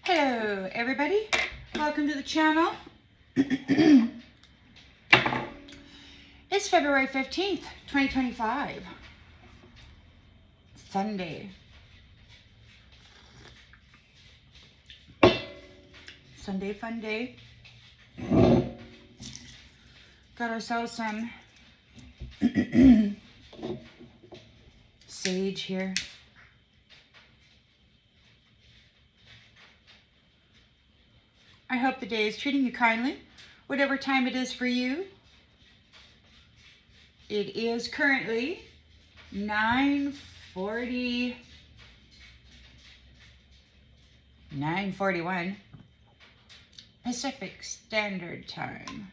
Hello, everybody. Welcome to the channel. It's February 15th, 2025. Sunday. Sunday fun day. Got ourselves some sage here. I hope the day is treating you kindly, whatever time it is for you. It is currently 9:41 Pacific Standard Time.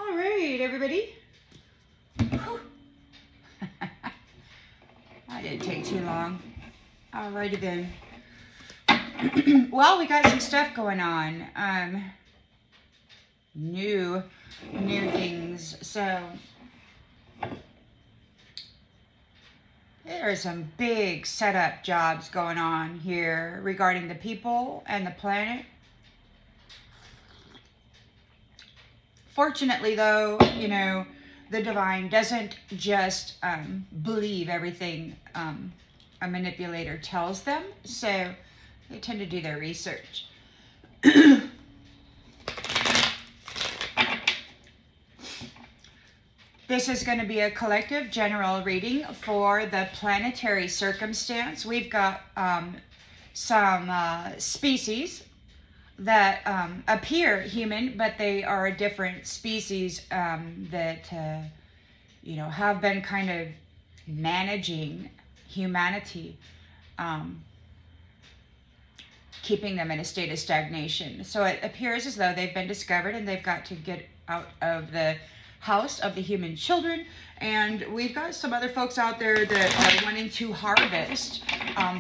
All right, everybody. That didn't take too long. All righty then. Well, we got some stuff going on. New things. So there are some big setup jobs going on here regarding the people and the planet. Fortunately, though, you know, the divine doesn't just believe everything a manipulator tells them, so they tend to do their research. This is going to be a collective general reading for the planetary circumstance. We've got some species that appear human, but they are a different species that, you know, have been kind of managing humanity, keeping them in a state of stagnation. So it appears as though they've been discovered and they've got to get out of the house of the human children, and we've got some other folks out there that are wanting to harvest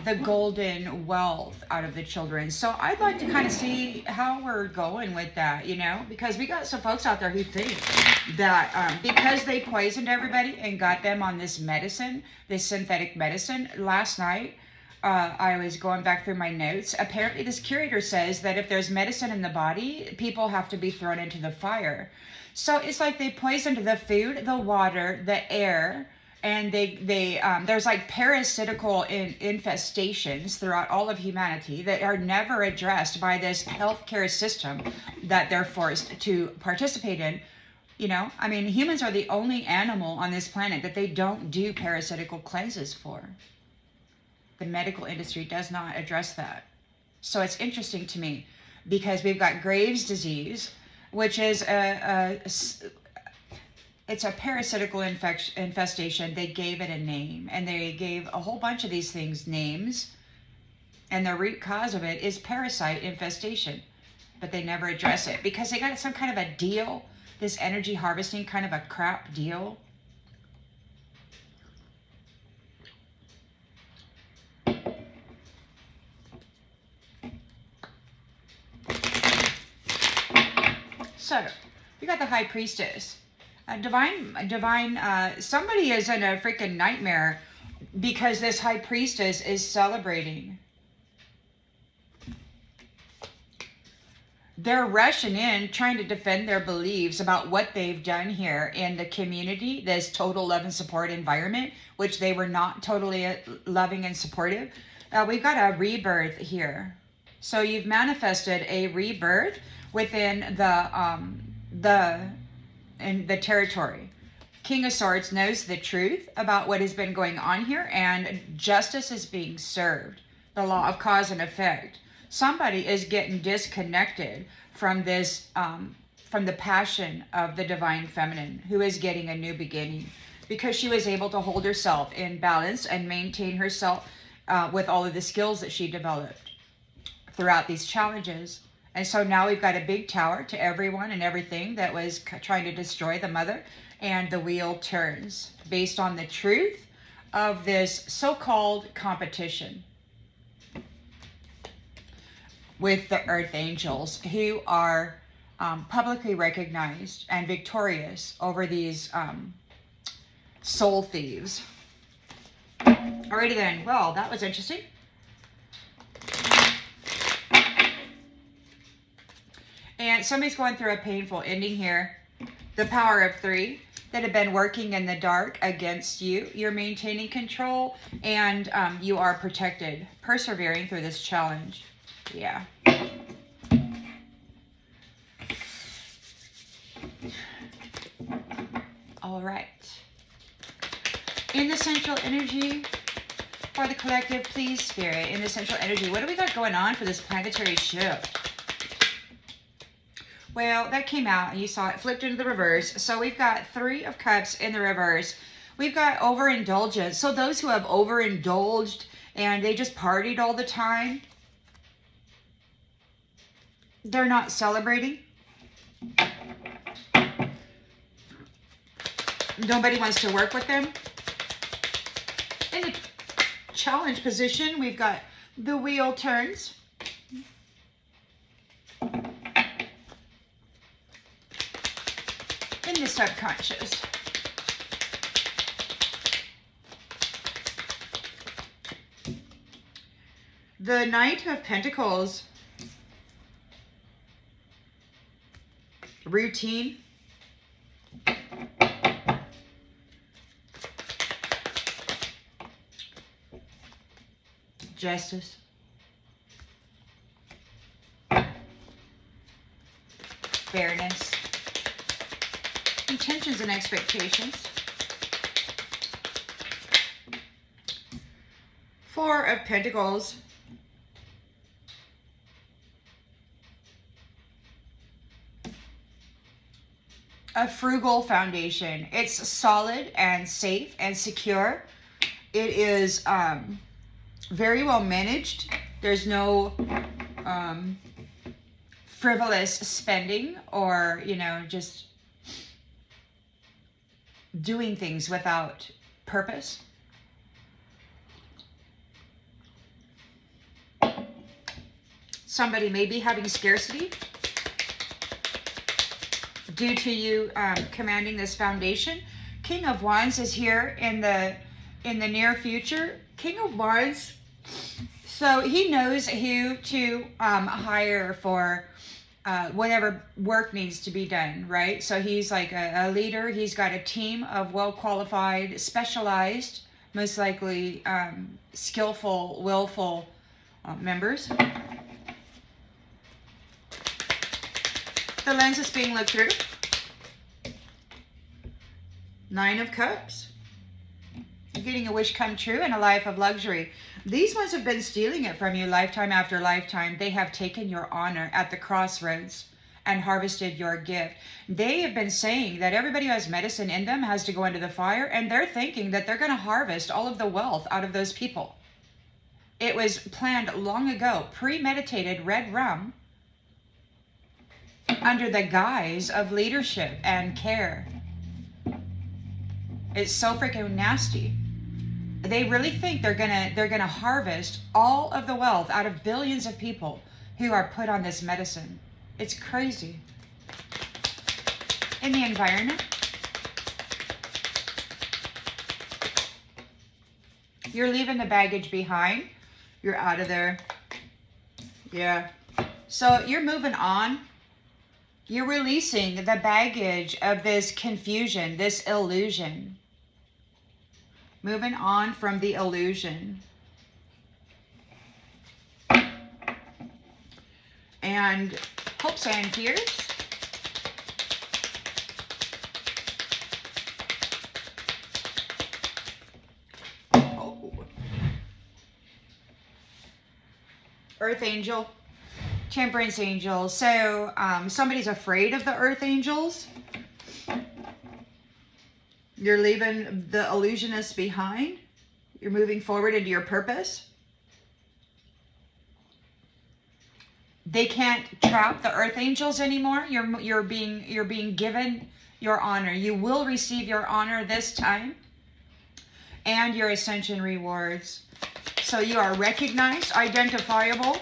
the golden wealth out of the children. So I'd like to kind of see how we're going with that, you know, because we got some folks out there who think that because they poisoned everybody and got them on this medicine, this synthetic medicine. Last night I was going back through my notes. Apparently this curator says that if there's medicine in the body, people have to be thrown into the fire. So it's like they poisoned the food, the water, the air, and there's like parasitical infestations throughout all of humanity that are never addressed by this healthcare system that they're forced to participate in. You know, I mean, humans are the only animal on this planet that they don't do parasitical cleanses for. The medical industry does not address that. So it's interesting to me because we've got Graves' disease, which is it's a parasitical infestation. They gave it a name, and they gave a whole bunch of these things names, and the root cause of it is parasite infestation, but they never address it because they got some kind of a deal, this energy harvesting kind of a crap deal. So, we got the High Priestess. Divine, somebody is in a freaking nightmare because this High Priestess is celebrating. They're rushing in, trying to defend their beliefs about what they've done here in the community, this total love and support environment, which they were not totally loving and supportive. We've got a rebirth here. So you've manifested a rebirth within the territory. King of Swords knows the truth about what has been going on here, and justice is being served. The law of cause and effect. somebody is getting disconnected from this, from the passion of the divine feminine, who is getting a new beginning, because she was able to hold herself in balance and maintain herself with all of the skills that she developed throughout these challenges. And so now we've got a big tower to everyone and everything that was trying to destroy the mother, and the wheel turns based on the truth of this so-called competition with the earth angels, who are publicly recognized and victorious over these soul thieves. Alrighty then, well, that was interesting. And somebody's going through a painful ending here. The power of 3 that have been working in the dark against you. You're maintaining control, and you are protected, persevering through this challenge. Yeah. All right. In the central energy for the collective, please, Spirit, in the central energy, what do we got going on for this planetary shift? Well, that came out, and you saw it flipped into the reverse. So we've got 3 of Cups in the reverse. We've got overindulgence. So those who have overindulged and they just partied all the time, they're not celebrating. Nobody wants to work with them. In the challenge position, we've got the wheel turns. In the subconscious. The Knight of Pentacles. Routine. Justice. Fairness. Intentions and expectations. 4 of Pentacles. A frugal foundation. It's solid and safe and secure. It is very well managed. There's no frivolous spending, or, you know, just doing things without purpose. Somebody may be having scarcity due to you commanding this foundation. King of Wands is here in the near future. King of Wands, so he knows who to hire for whatever work needs to be done, right? So he's like a leader. He's got a team of well-qualified, specialized, most likely skillful, willful members. The lens is being looked through. 9 of Cups. You're getting a wish come true in a life of luxury. These ones have been stealing it from you lifetime after lifetime. They have taken your honor at the crossroads and harvested your gift. They have been saying that everybody who has medicine in them has to go into the fire, and they're thinking that they're going to harvest all of the wealth out of those people. It was planned long ago, premeditated red rum, under the guise of leadership and care. It's so freaking nasty. They really think they're gonna harvest all of the wealth out of billions of people who are put on this medicine. It's crazy. In the environment, you're leaving the baggage behind. You're out of there. Yeah. So you're moving on. You're releasing the baggage of this confusion, this illusion. Moving on from the illusion. And hopes and fears. Oh. Earth Angel. Temperance angels. So somebody's afraid of the earth angels. You're leaving the illusionists behind. You're moving forward into your purpose. They can't trap the earth angels anymore. You're being given your honor. You will receive your honor this time and your ascension rewards. So you are recognized, identifiable.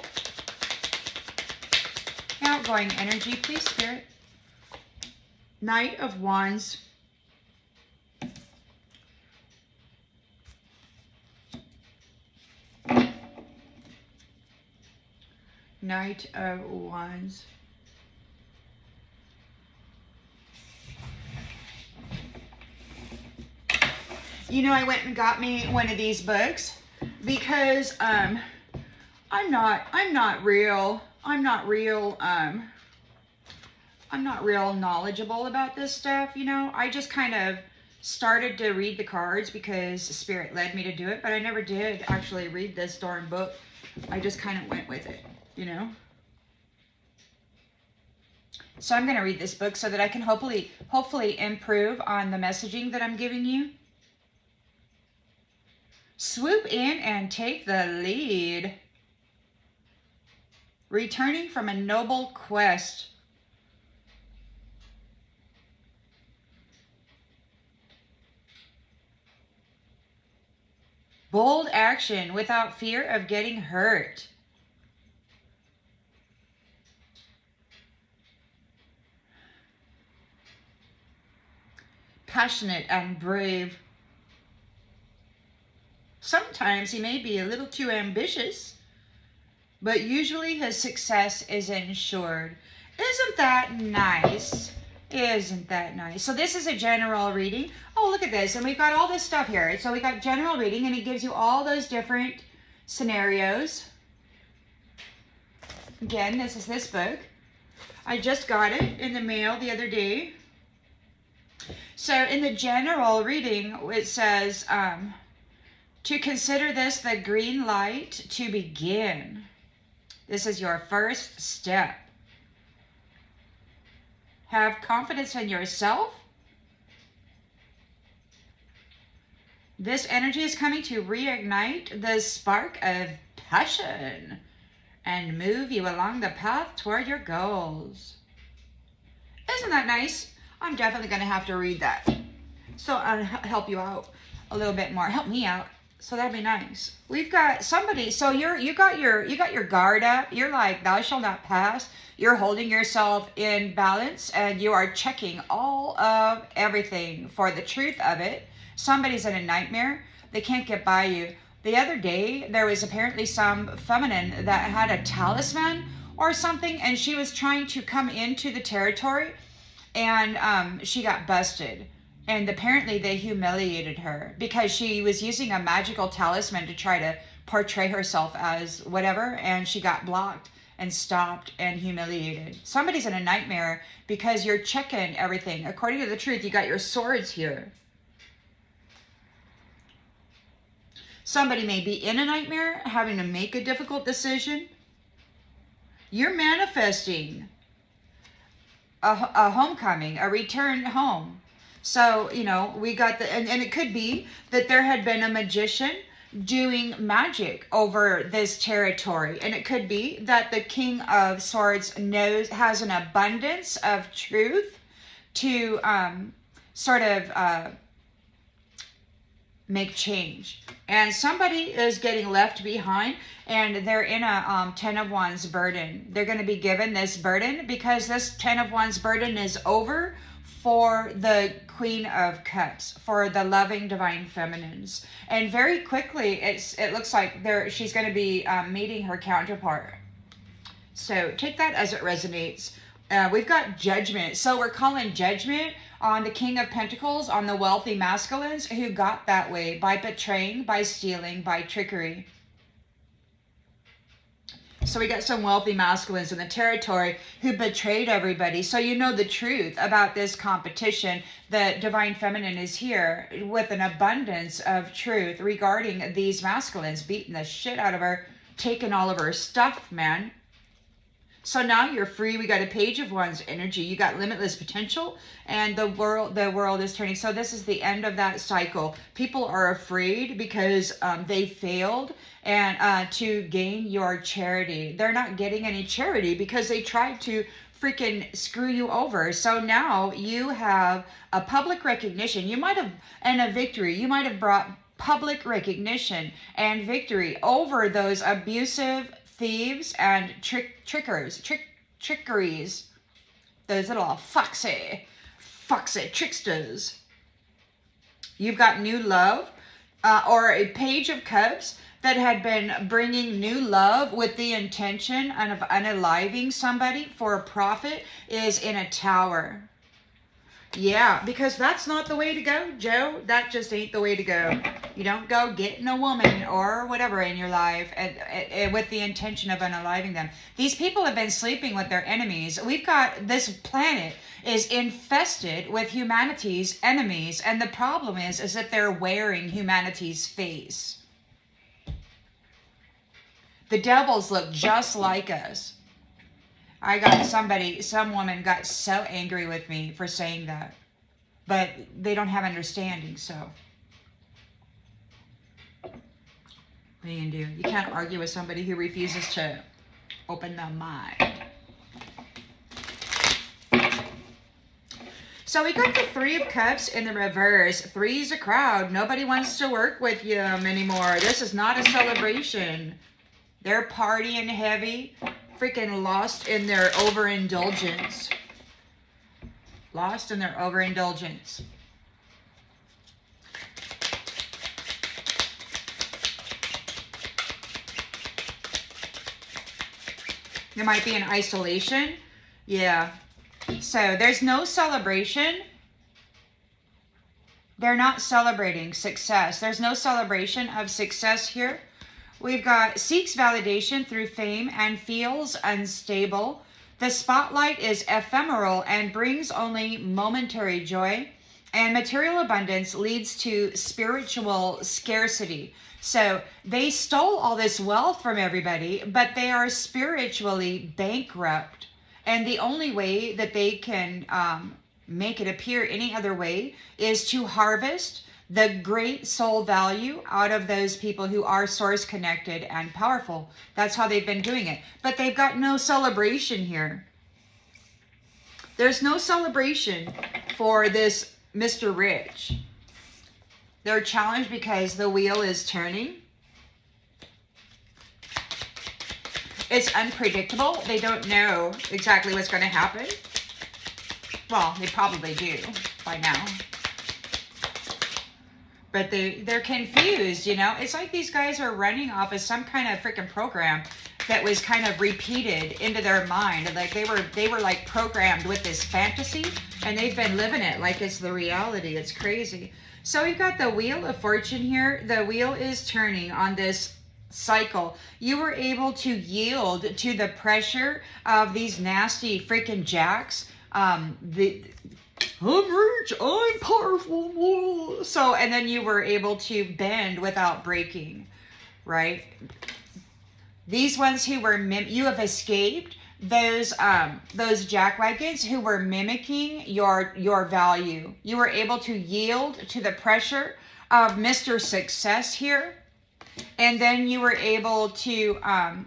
Outgoing energy, please, Spirit. Knight of Wands. Knight of Wands. You know, I went and got me one of these books because I'm not real knowledgeable about this stuff, you know. I just kind of started to read the cards because Spirit led me to do it, but I never did actually read this darn book. I just kind of went with it, you know. So I'm going to read this book so that I can hopefully improve on the messaging that I'm giving you. Swoop in and take the lead. Returning from a noble quest. Bold action without fear of getting hurt. Passionate and brave. Sometimes he may be a little too ambitious, but usually his success is ensured. Isn't that nice? Isn't that nice? So this is a general reading. Oh, look at this. And we've got all this stuff here. So we got general reading, and it gives you all those different scenarios. Again, this is this book. I just got it in the mail the other day. So in the general reading, it says, to consider this the green light to begin. This is your first step. Have confidence in yourself. This energy is coming to reignite the spark of passion and move you along the path toward your goals. Isn't that nice? I'm definitely going to have to read that. So I'll help you out a little bit more. Help me out. So that'd be nice. We've got somebody. So you got your guard up. You're like, thou shalt not pass. You're holding yourself in balance, and you are checking all of everything for the truth of it. Somebody's in a nightmare. They can't get by you. The other day, there was apparently some feminine that had a talisman or something, and she was trying to come into the territory, and she got busted. And apparently they humiliated her because she was using a magical talisman to try to portray herself as whatever, and she got blocked and stopped and humiliated. Somebody's in a nightmare because you're checking everything. According to the truth, you got your swords here. Somebody may be in a nightmare, having to make a difficult decision. You're manifesting a homecoming, a return home. So, you know, we got and it could be that there had been a magician doing magic over this territory. And it could be that the King of Swords has an abundance of truth to make change. And somebody is getting left behind, and they're in a 10 of Wands burden. They're going to be given this burden because this 10 of Wands burden is over for the Queen of Cups, for the loving divine feminines. And very quickly, it looks like she's going to be meeting her counterpart. So take that as it resonates. We've got judgment. So we're calling judgment on the King of Pentacles, on the wealthy masculines who got that way by betraying, by stealing, by trickery. So we got some wealthy masculines in the territory who betrayed everybody. So you know the truth about this competition. The divine feminine is here with an abundance of truth regarding these masculines, beating the shit out of her, taking all of her stuff, man. So now you're free. We got a Page of Wands energy. You got limitless potential, and the world is turning. So this is the end of that cycle. People are afraid because they failed and to gain your charity. They're not getting any charity because they tried to freaking screw you over. So now you have a public recognition. You might have, and a victory. You might have brought public recognition and victory over those abusive thieves and trickeries, those little foxy tricksters. You've got new love, or a Page of Cups that had been bringing new love with the intention of unaliving somebody for a profit is in a Tower. Yeah, because that's not the way to go, Joe. That just ain't the way to go. You don't go getting a woman or whatever in your life and with the intention of unaliving them. These people have been sleeping with their enemies. We've got, this planet is infested with humanity's enemies, and the problem is that they're wearing humanity's face. The devils look just like us. I got some woman got so angry with me for saying that. But they don't have understanding, so. What are you going to do? You can't argue with somebody who refuses to open their mind. So we got the Three of Cups in the reverse. Three's a crowd. Nobody wants to work with you anymore. This is not a celebration. They're partying heavy. Freaking lost in their overindulgence. Lost in their overindulgence. There might be an isolation. Yeah. So there's no celebration. They're not celebrating success. There's no celebration of success here. We've got seeks validation through fame and feels unstable. The spotlight is ephemeral and brings only momentary joy. And material abundance leads to spiritual scarcity. So they stole all this wealth from everybody, but they are spiritually bankrupt. And the only way that they can make it appear any other way is to harvest the great soul value out of those people who are source connected and powerful. That's how they've been doing it. But they've got no celebration here. There's no celebration for this Mr. Rich. They're challenged because the wheel is turning. It's unpredictable. They don't know exactly what's going to happen. Well, they probably do by now. But they're confused, you know. It's like these guys are running off of some kind of freaking program that was kind of repeated into their mind. Like they were like programmed with this fantasy, and they've been living it like it's the reality. It's crazy. So we've got the Wheel of Fortune here. The wheel is turning on this cycle. You were able to yield to the pressure of these nasty freaking jacks. I'm rich, I'm powerful. So, and then you were able to bend without breaking, right? These ones who were, you have escaped those jackwagons who were mimicking your value. You were able to yield to the pressure of Mr. Success here. And then you were able to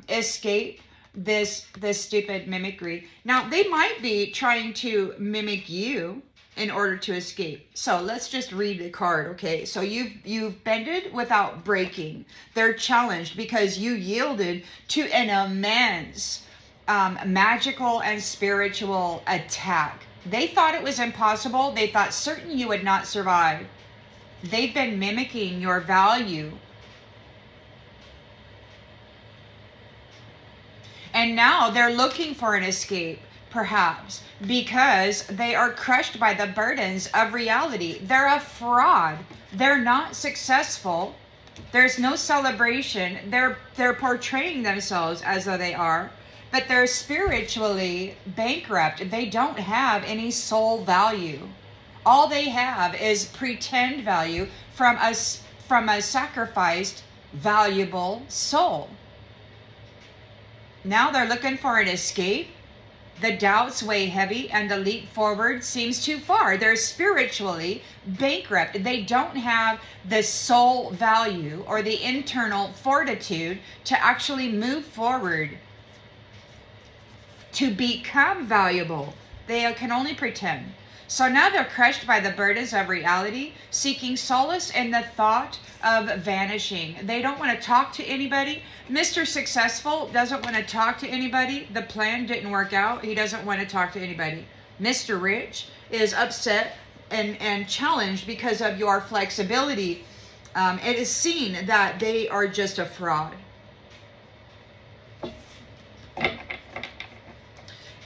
escape this stupid mimicry. Now, they might be trying to mimic you in order to escape. So let's just read the card, okay? So you've bended without breaking. They're challenged because you yielded to an immense magical and spiritual attack. They thought it was impossible. They thought certain you would not survive. They've been mimicking your value. And now they're looking for an escape, perhaps, because they are crushed by the burdens of reality. They're a fraud. They're not successful. There's no celebration. They're portraying themselves as though they are, but they're spiritually bankrupt. They don't have any soul value. All they have is pretend value from a sacrificed, valuable soul. Now they're looking for an escape. The doubts weigh heavy and the leap forward seems too far. They're spiritually bankrupt. They don't have the soul value or the internal fortitude to actually move forward, to become valuable. They can only pretend. So now they're crushed by the burdens of reality, seeking solace in the thought of vanishing. They don't want to talk to anybody. Mr. Successful doesn't want to talk to anybody. The plan didn't work out. He doesn't want to talk to anybody. Mr. Rich is upset and challenged because of your flexibility. It is seen that they are just a fraud.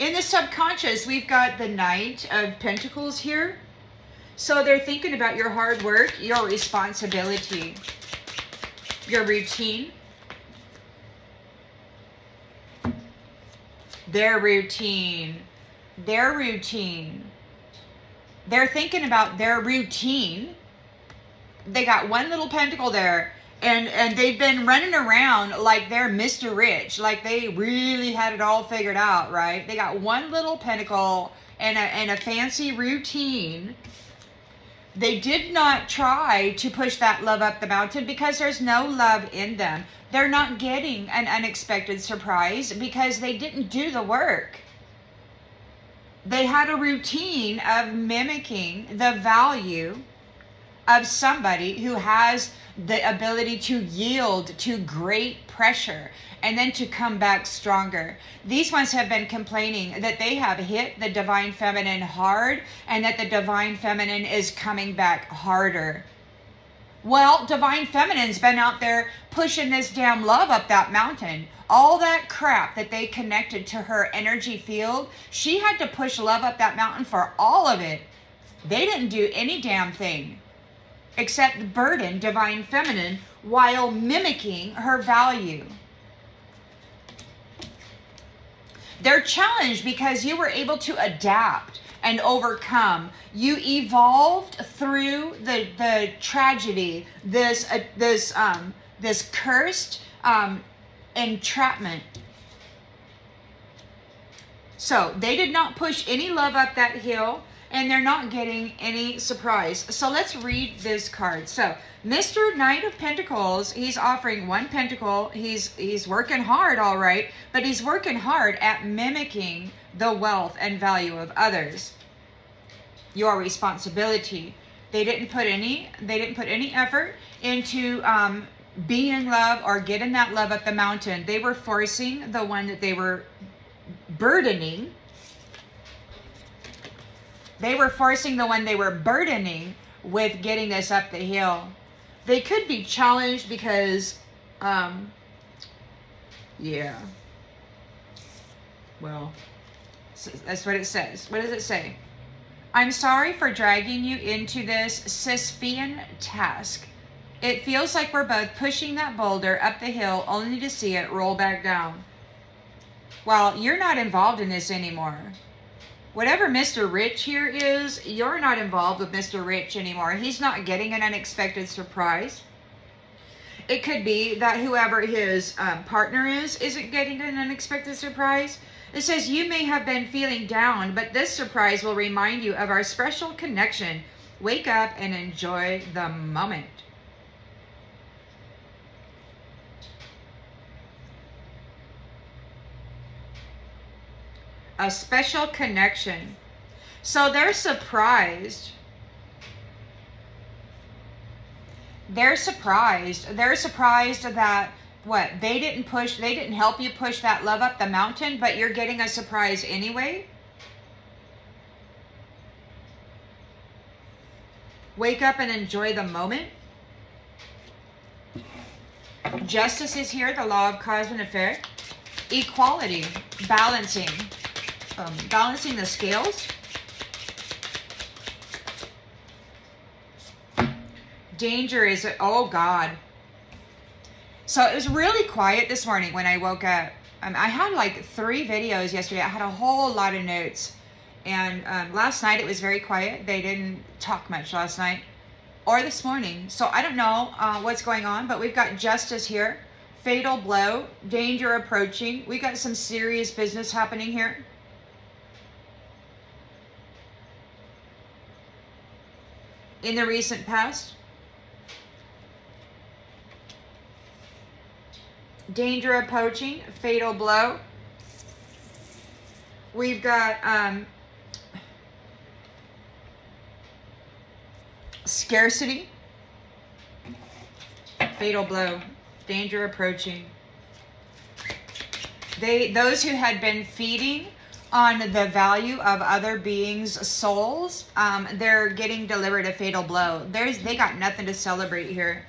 In the subconscious, we've got the Knight of Pentacles here. So they're thinking about your hard work, your responsibility, your routine, their routine. They're thinking about their routine. They got one little pentacle there. And they've been running around like they're Mr. Rich, like they really had it all figured out, right? They got one little pentacle and a fancy routine. They did not try to push that love up the mountain because there's no love in them. They're not getting an unexpected surprise because they didn't do the work. They had a routine of mimicking the value of somebody who has the ability to yield to great pressure and then to come back stronger. These ones have been complaining that they have hit the divine feminine hard and that the divine feminine is coming back harder. Well, divine feminine's been out there pushing this damn love up that mountain. All that crap that they connected to her energy field, she had to push love up that mountain for all of it. They didn't do any damn thing except burden divine feminine while mimicking her value. They're challenged because you were able to adapt and overcome. You evolved through the tragedy, this cursed entrapment. So they did not push any love up that hill, and they're not getting any surprise. So let's read this card. So Mr. Knight of Pentacles, he's offering one pentacle. He's working hard, all right, but he's working hard at mimicking the wealth and value of others. Your responsibility. They didn't put any effort into being love or getting that love up the mountain. They were forcing the one that they were burdening. They were forcing the one they were burdening with getting this up the hill. They could be challenged because, yeah. Well, that's what it says. What does it say? I'm sorry for dragging you into this Sisyphean task. It feels like we're both pushing that boulder up the hill only to see it roll back down. Well, you're not involved in this anymore. Whatever Mr. Rich here is, you're not involved with Mr. Rich anymore. He's not getting an unexpected surprise. It could be that whoever his partner isn't getting an unexpected surprise. It says you may have been feeling down, but this surprise will remind you of our special connection. Wake up and enjoy the moment. A special connection. So they're surprised. They're surprised that what? They didn't help you push that love up the mountain, but you're getting a surprise anyway. Wake up and enjoy the moment. Justice is here, the law of cause and effect. Equality, balancing the scales. Danger is, oh God. So it was really quiet this morning when I woke up. I had like 3 videos yesterday. I had a whole lot of notes. And last night it was very quiet. They didn't talk much last night or this morning. So I don't know what's going on, but we've got justice here. fatal blow, danger approaching. We got some serious business happening here. In the recent past. Danger approaching, fatal blow. We've got scarcity, fatal blow, danger approaching. Those who had been feeding on the value of other beings' souls, they're getting delivered a fatal blow. They got nothing to celebrate here.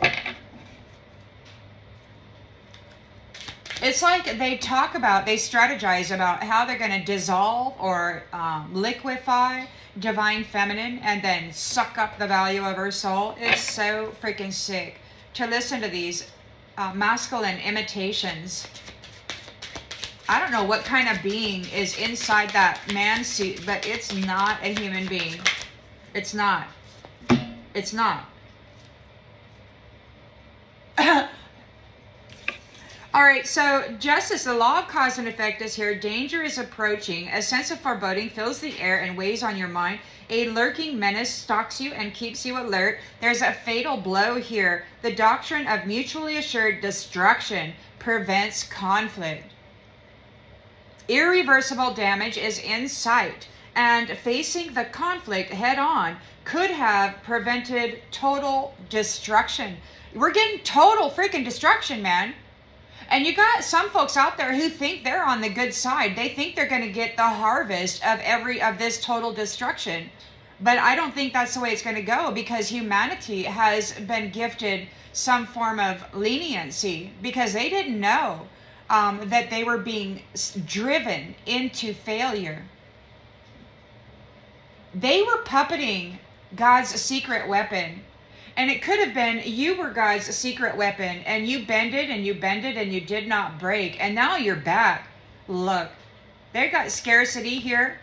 It's like they strategize about how they're going to dissolve or liquefy divine feminine and then suck up the value of her soul. It's so freaking sick to listen to these masculine imitations. I don't know what kind of being is inside that man suit, but it's not a human being. It's not. It's not. All right, so justice, the law of cause and effect is here. Danger is approaching. A sense of foreboding fills the air and weighs on your mind. A lurking menace stalks you and keeps you alert. There's a fatal blow here. The doctrine of mutually assured destruction prevents conflict. Irreversible damage is in sight, and facing the conflict head on could have prevented total destruction. We're getting total freaking destruction, man. And you got some folks out there who think they're on the good side. They think they're going to get the harvest of this total destruction. But I don't think that's the way it's going to go, because humanity has been gifted some form of leniency because they didn't know that they were being driven into failure. They were puppeting God's secret weapon. And it could have been you were God's secret weapon and you bended and you bended and you did not break. And now you're back. Look, they got scarcity here.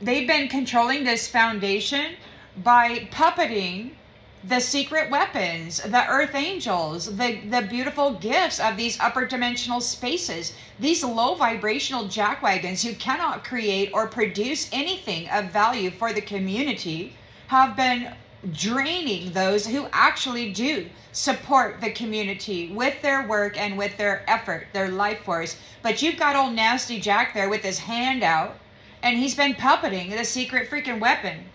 They've been controlling this foundation by puppeting the secret weapons, the earth angels, the beautiful gifts of these upper dimensional spaces. These low vibrational jackwagons who cannot create or produce anything of value for the community have been draining those who actually do support the community with their work and with their effort, their life force. But you've got old Nasty Jack there with his hand out, and he's been puppeting the secret freaking weapon.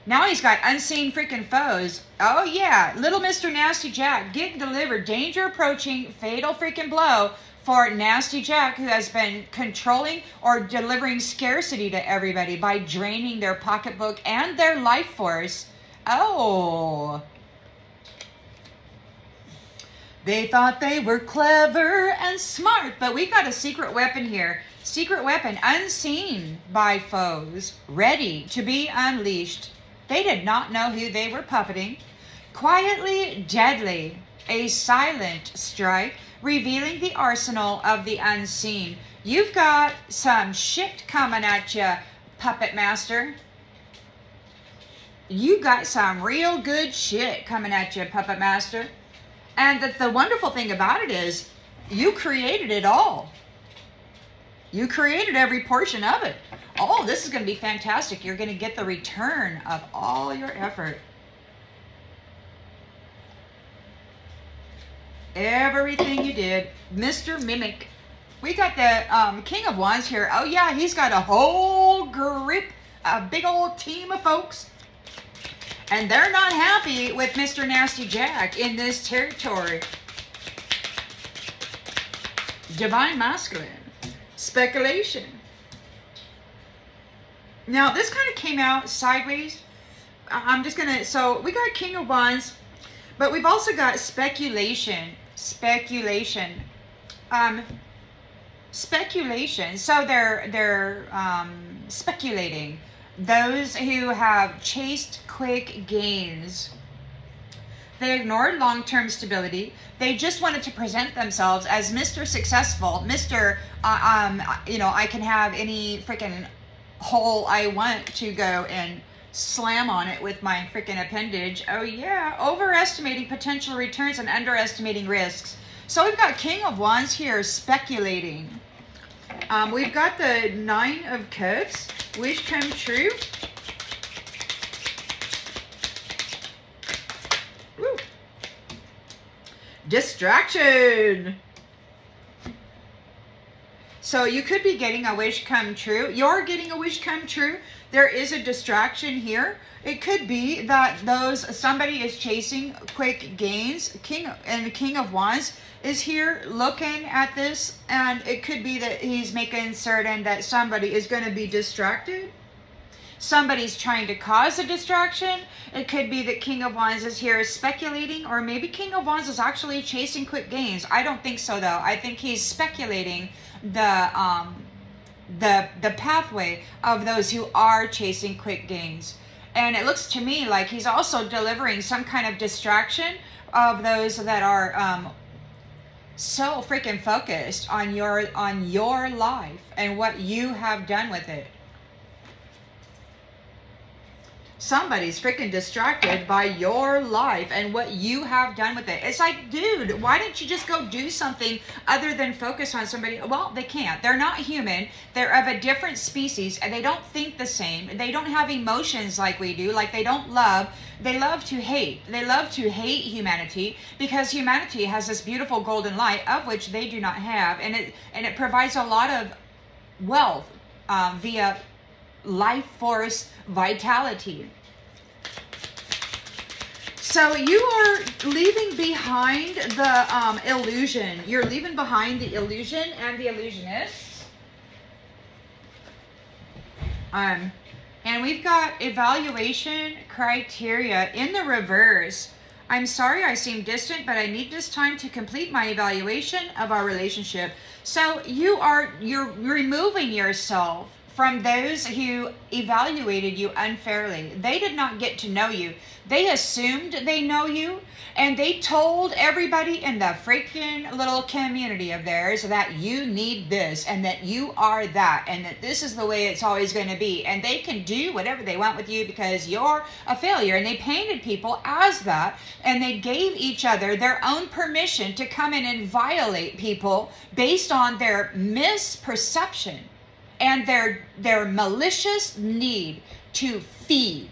Now he's got unseen freaking foes. Oh yeah, little Mr. Nasty Jack, get delivered. Danger approaching, fatal freaking blow for Nasty Jack, who has been controlling or delivering scarcity to everybody by draining their pocketbook and their life force. Oh. They thought they were clever and smart, but we got a secret weapon here. Secret weapon unseen by foes, ready to be unleashed. They did not know who they were puppeting. Quietly deadly, a silent strike, revealing the arsenal of the unseen. You've got some shit coming at you, puppet master. You got some real good shit coming at you, puppet master. And the wonderful thing about it is, you created it all. You created every portion of it. Oh, this is going to be fantastic. You're going to get the return of all your effort. Everything you did. Mr. Mimic. We got the King of Wands here. Oh yeah, he's got a whole grip, a big old team of folks. And they're not happy with Mr. Nasty Jack in this territory. Divine Masculine. Speculation. Now, this kind of came out sideways. I'm just going to... So, we got King of Wands, but we've also got speculation. Speculation. Speculation. So, they're speculating. Those who have chased quick gains. They ignored long-term stability. They just wanted to present themselves as Mr. Successful, Mr. I can have any freaking hole I want to go and slam on it with my freaking appendage. Oh yeah, overestimating potential returns and underestimating risks. So we've got King of Wands here speculating. We've got the Nine of Cups. Wish come true. Woo. Distraction. So you could be getting a wish come true. You're getting a wish come true. There is a distraction here. It could be that somebody is chasing quick gains. King of Wands is here looking at this, and it could be that he's making certain that somebody is going to be distracted. Somebody's trying to cause a distraction. It could be that King of Wands is here speculating, or maybe King of Wands is actually chasing quick gains. I don't think so, though. I think he's speculating the pathway of those who are chasing quick gains. And it looks to me like he's also delivering some kind of distraction of those that are so freaking focused on your life and what you have done with it. Somebody's freaking distracted by your life and what you have done with it. It's like, dude, why didn't you just go do something other than focus on somebody? Well, they can't. They're not human. They're of a different species, and they don't think the same. They don't have emotions like we do. Like, they don't love. They love to hate. They love to hate humanity, because humanity has this beautiful golden light of which they do not have, and it provides a lot of wealth via life force vitality. So you are leaving behind the illusion. You're leaving behind the illusion and the illusionists. And we've got evaluation criteria in the reverse. I'm sorry I seem distant, but I need this time to complete my evaluation of our relationship. So you're removing yourself from those who evaluated you unfairly. They did not get to know you. They assumed they know you, and they told everybody in the freaking little community of theirs that you need this, and that you are that, and that this is the way it's always going to be. And they can do whatever they want with you because you're a failure. And they painted people as that, and they gave each other their own permission to come in and violate people based on their misperception and their malicious need to feed.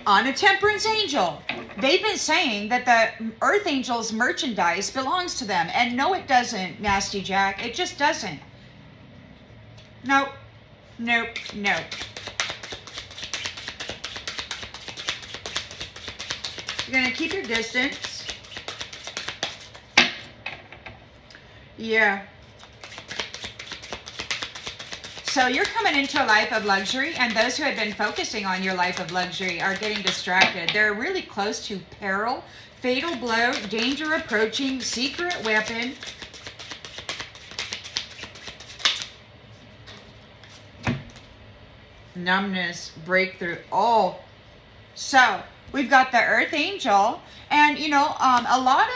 On a temperance angel, they've been saying that the earth angels merchandise belongs to them, and no, it doesn't, Nasty Jack. It just doesn't. Nope. Nope. Nope. You're gonna keep your distance. Yeah. So you're coming into a life of luxury, and those who had been focusing on your life of luxury are getting distracted. They're really close to peril, fatal blow, danger approaching, secret weapon. Numbness, breakthrough. Oh, so we've got the earth angel. And, a lot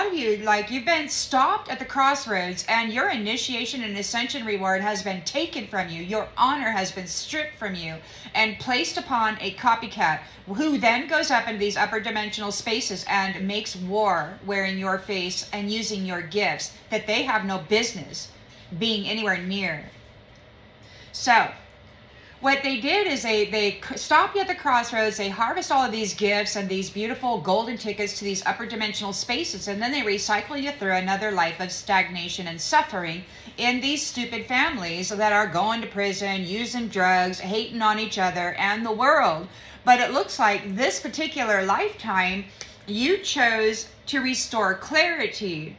of you, like, you've been stopped at the crossroads, and your initiation and ascension reward has been taken from you. Your honor has been stripped from you and placed upon a copycat, who then goes up into these upper dimensional spaces and makes war wearing your face and using your gifts that they have no business being anywhere near. So what they did is they stop you at the crossroads, they harvest all of these gifts and these beautiful golden tickets to these upper dimensional spaces, and then they recycle you through another life of stagnation and suffering in these stupid families that are going to prison, using drugs, hating on each other and the world. But it looks like this particular lifetime, you chose to restore clarity.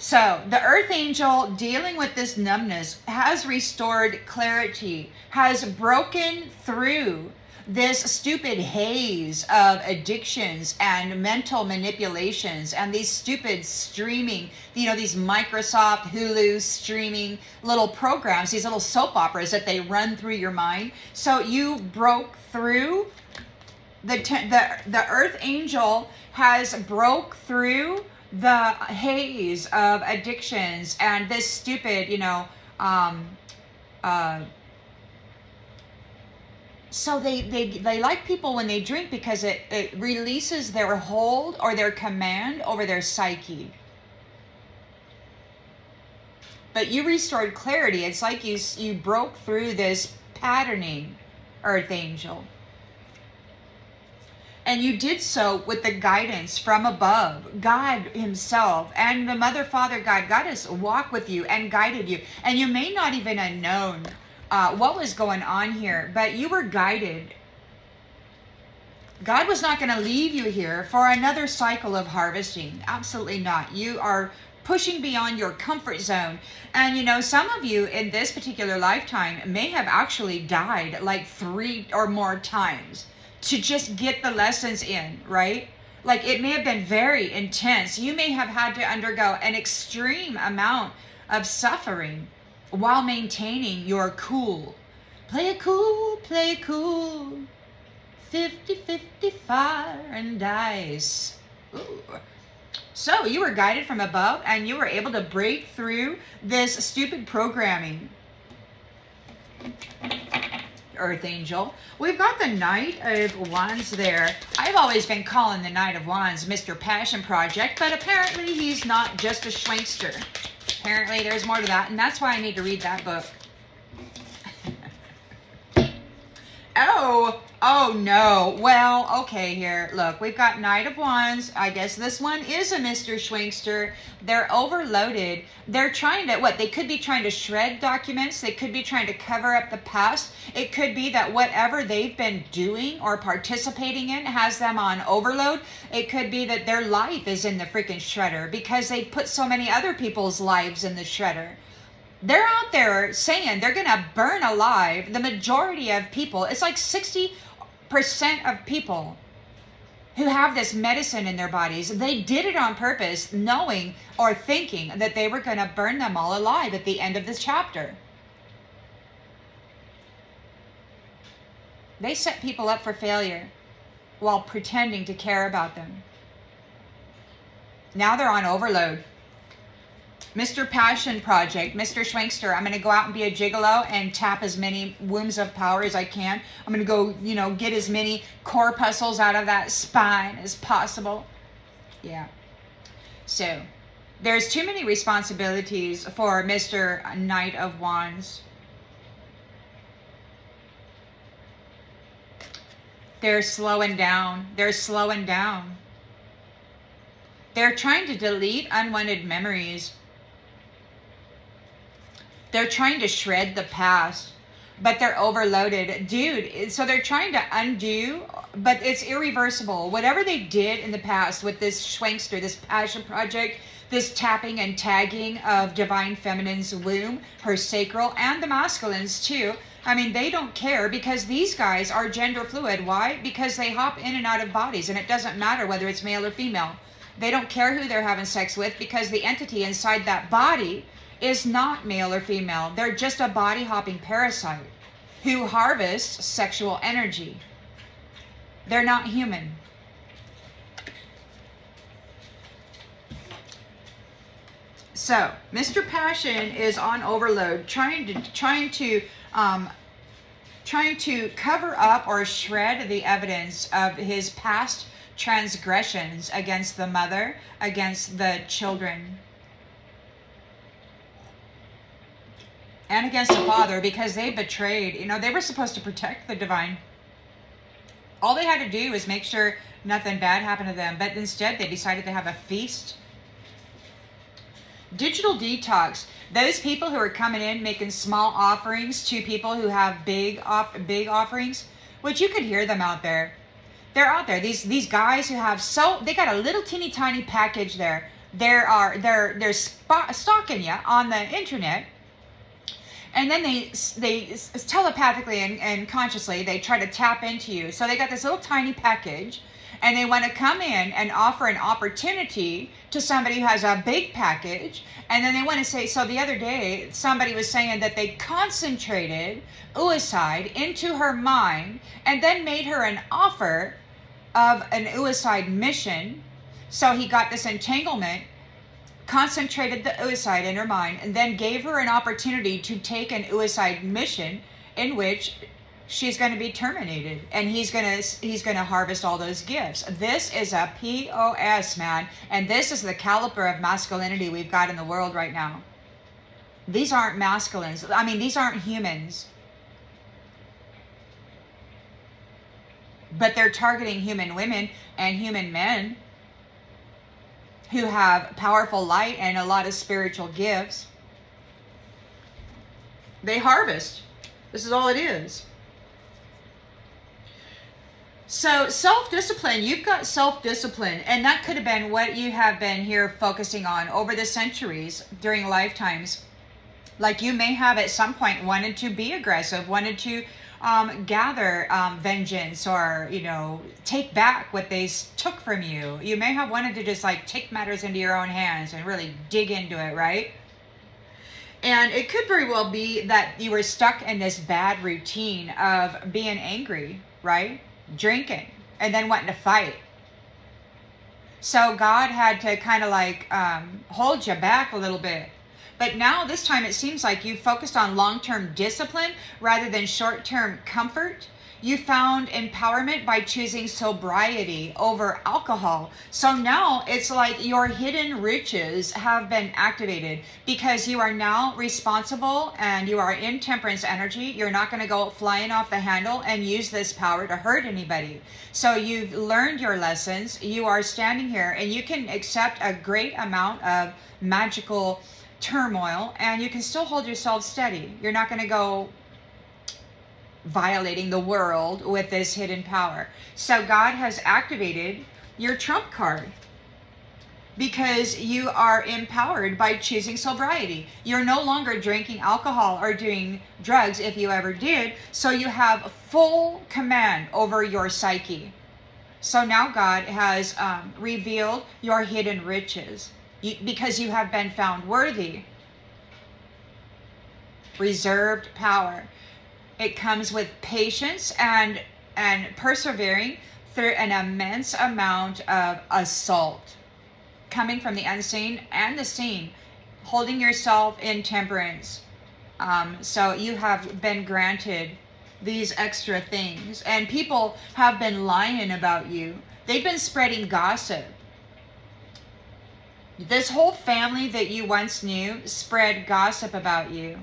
So the earth angel, dealing with this numbness, has restored clarity, has broken through this stupid haze of addictions and mental manipulations and these stupid streaming, these Microsoft, Hulu streaming little programs, these little soap operas that they run through your mind. So you broke through. The earth angel has broke through the haze of addictions and this stupid, Um, uh, so they like people when they drink because it releases their hold or their command over their psyche. But you restored clarity. It's like you broke through this patterning, Earth Angel. And you did so with the guidance from above. God himself and the Mother, Father, God has walked with you and guided you. And you may not even have known what was going on here, but you were guided. God was not going to leave you here for another cycle of harvesting. Absolutely not. You are pushing beyond your comfort zone. And you know, some of you in this particular lifetime may have actually died like 3 or more times to just get the lessons in, right? Like it may have been very intense. You may have had to undergo an extreme amount of suffering while maintaining your cool. Play it cool, play it cool. 50-50 fire and ice. Ooh. So you were guided from above and you were able to break through this stupid programming. Earth Angel. We've got the Knight of Wands there. I've always been calling the Knight of Wands Mr. Passion Project, but apparently he's not just a schwankster. Apparently there's more to that, and that's why I need to read that book. Oh no. Well, okay, here. Look, we've got Knight of Wands. I guess this one is a Mr. Schwankster. They're overloaded. They're trying to, they could be trying to shred documents. They could be trying to cover up the past. It could be that whatever they've been doing or participating in has them on overload. It could be that their life is in the freaking shredder because they put so many other people's lives in the shredder. They're out there saying they're going to burn alive the majority of people. It's like 60% of people who have this medicine in their bodies, they did it on purpose, knowing or thinking that they were going to burn them all alive at the end of this chapter. They set people up for failure while pretending to care about them. Now they're on overload. Mr. Passion Project, Mr. Schwankster, I'm going to go out and be a gigolo and tap as many wombs of power as I can. I'm going to go, get as many corpuscles out of that spine as possible. Yeah. So, there's too many responsibilities for Mr. Knight of Wands. They're slowing down. They're slowing down. They're trying to delete unwanted memories. They're trying to shred the past, but they're overloaded. Dude, so they're trying to undo, but it's irreversible. Whatever they did in the past with this Schwankster, this passion project, this tapping and tagging of divine feminine's womb, her sacral, and the masculines too. I mean, they don't care because these guys are gender fluid. Why? Because they hop in and out of bodies, and it doesn't matter whether it's male or female. They don't care who they're having sex with because the entity inside that body is not male or female. They're just a body-hopping parasite who harvests sexual energy. They're not human. So, Mr. Passion is on overload, trying to cover up or shred the evidence of his past transgressions against the mother, against the children, and against the father, because they betrayed. They were supposed to protect the divine. All they had to do was make sure nothing bad happened to them, but instead they decided to have a feast. Digital detox. Those people who are coming in making small offerings to people who have big offerings, which you could hear them out there. They're out there. These guys who have they got a little teeny tiny package there. They're stalking you on the internet. And then they telepathically and consciously, they try to tap into you. So they got this little tiny package, and they want to come in and offer an opportunity to somebody who has a big package. And then they want to say, so the other day, somebody was saying that they concentrated oocyte into her mind and then made her an offer of an oocyte mission. So he got this entanglement concentrated the oocyte in her mind, and then gave her an opportunity to take an oocyte mission in which she's going to be terminated, and he's going to harvest all those gifts. This is a POS, man, and this is the caliber of masculinity we've got in the world right now. These aren't masculines. I mean, these aren't humans. But they're targeting human women and human men who have powerful light and a lot of spiritual gifts. They harvest. This is all it is. So self-discipline, you've got self-discipline, and that could have been what you have been here focusing on over the centuries during lifetimes. Like you may have at some point wanted to be aggressive, wanted to gather vengeance, or, take back what they took from you. You may have wanted to just like take matters into your own hands and really dig into it, right? And it could very well be that you were stuck in this bad routine of being angry, right? Drinking, and then wanting to fight. So God had to kind of like hold you back a little bit. But now this time it seems like you focused on long-term discipline rather than short-term comfort. You found empowerment by choosing sobriety over alcohol. So now it's like your hidden riches have been activated because you are now responsible and you are in temperance energy. You're not going to go flying off the handle and use this power to hurt anybody. So you've learned your lessons. You are standing here and you can accept a great amount of magical turmoil and you can still hold yourself steady. You're not going to go violating the world with this hidden power. So God has activated your trump card because you are empowered by choosing sobriety. You're no longer drinking alcohol or doing drugs if you ever did. So you have full command over your psyche. So now God has revealed your hidden riches because you have been found worthy. Reserved power. It comes with patience and persevering through an immense amount of assault, coming from the unseen and the seen, holding yourself in temperance. So you have been granted these extra things, and people have been lying about you. They've been spreading gossip. This whole family that you once knew spread gossip about you,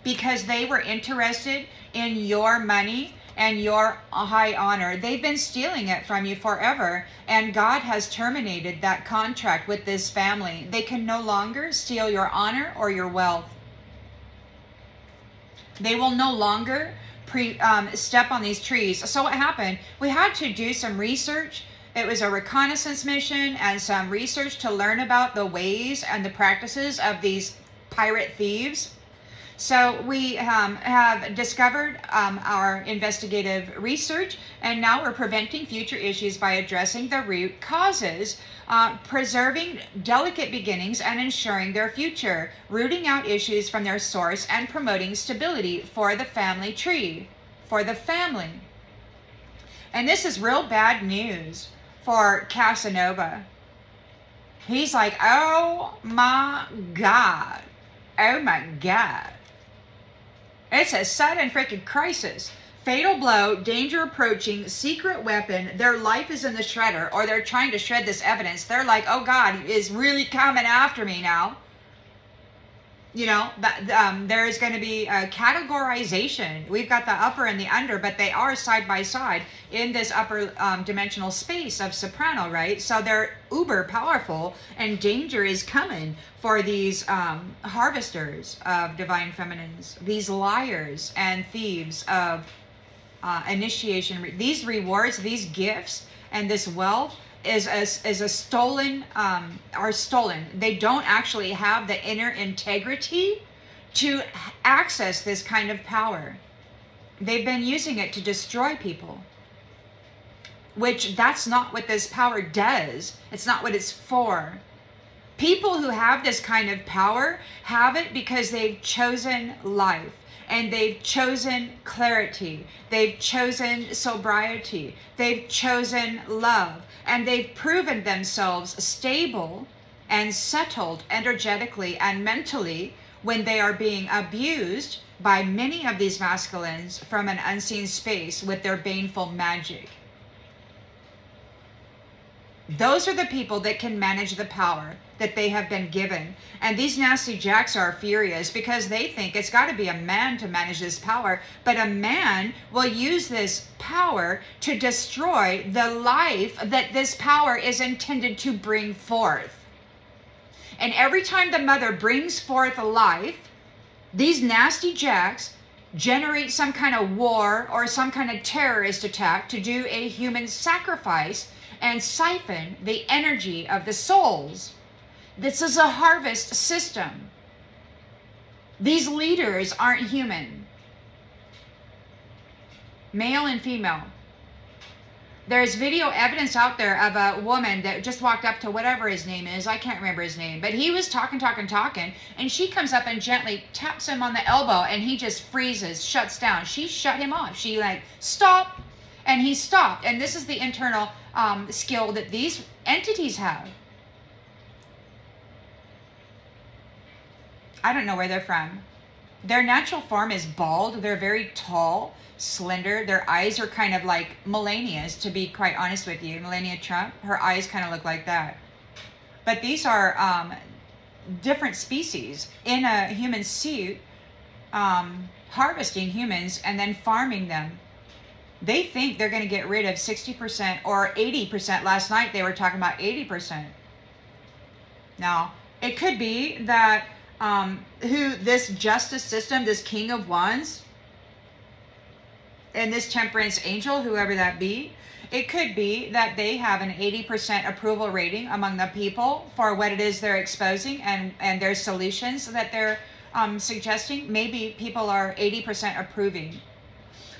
because they were interested in your money and your high honor. They've been stealing it from you forever, and God has terminated that contract with this family. They can no longer steal your honor or your wealth. They will no longer step on these trees. So what happened? We had to do some research. It was a reconnaissance mission and some research to learn about the ways and the practices of these pirate thieves. So we have discovered our investigative research, and now we're preventing future issues by addressing the root causes, preserving delicate beginnings and ensuring their future, rooting out issues from their source and promoting stability for the family tree, for the family. And this is real bad news for Casanova. He's like, oh my God. Oh my God. It's a sudden freaking crisis. Fatal blow, danger approaching, secret weapon. Their life is in the shredder, or they're trying to shred this evidence. They're like, oh God, he is really coming after me now. There is going to be a categorization. We've got the upper and the under, but they are side by side in this upper dimensional space of soprano, right? So they're uber powerful, and danger is coming for these harvesters of divine feminines, these liars and thieves of initiation. These rewards, these gifts, and this wealth is a stolen, are stolen. They don't actually have the inner integrity to access this kind of power. They've been using it to destroy people, which that's not what this power does. It's not what it's for. People who have this kind of power have it because they've chosen life. And they've chosen clarity. They've chosen sobriety. They've chosen love. And they've proven themselves stable and settled energetically and mentally when they are being abused by many of these masculines from an unseen space with their baneful magic. Those are the people that can manage the power that they have been given. And these nasty jacks are furious because they think it's got to be a man to manage this power. But a man will use this power to destroy the life that this power is intended to bring forth. And every time the mother brings forth a life, these nasty jacks generate some kind of war or some kind of terrorist attack to do a human sacrifice and siphon the energy of the souls. This is a harvest system. These leaders aren't human. Male and female. There's video evidence out there of a woman that just walked up to whatever his name is. I can't remember his name. But he was talking. And she comes up and gently taps him on the elbow. And he just freezes, shuts down. She shut him off. She stop. And he stopped. And this is the internal skill that these entities have. I don't know where they're from. Their natural form is bald. They're very tall, slender. Their eyes are kind of like Melania's, to be quite honest with you. Melania Trump, her eyes kind of look like that. But these are different species in a human suit, harvesting humans and then farming them. They think they're going to get rid of 60% or 80%. Last night they were talking about 80%. Now, it could be that who this justice system, this King of Wands, and this temperance angel, whoever that be, it could be that they have an 80% approval rating among the people for what it is they're exposing and their solutions that they're suggesting. Maybe people are 80% approving.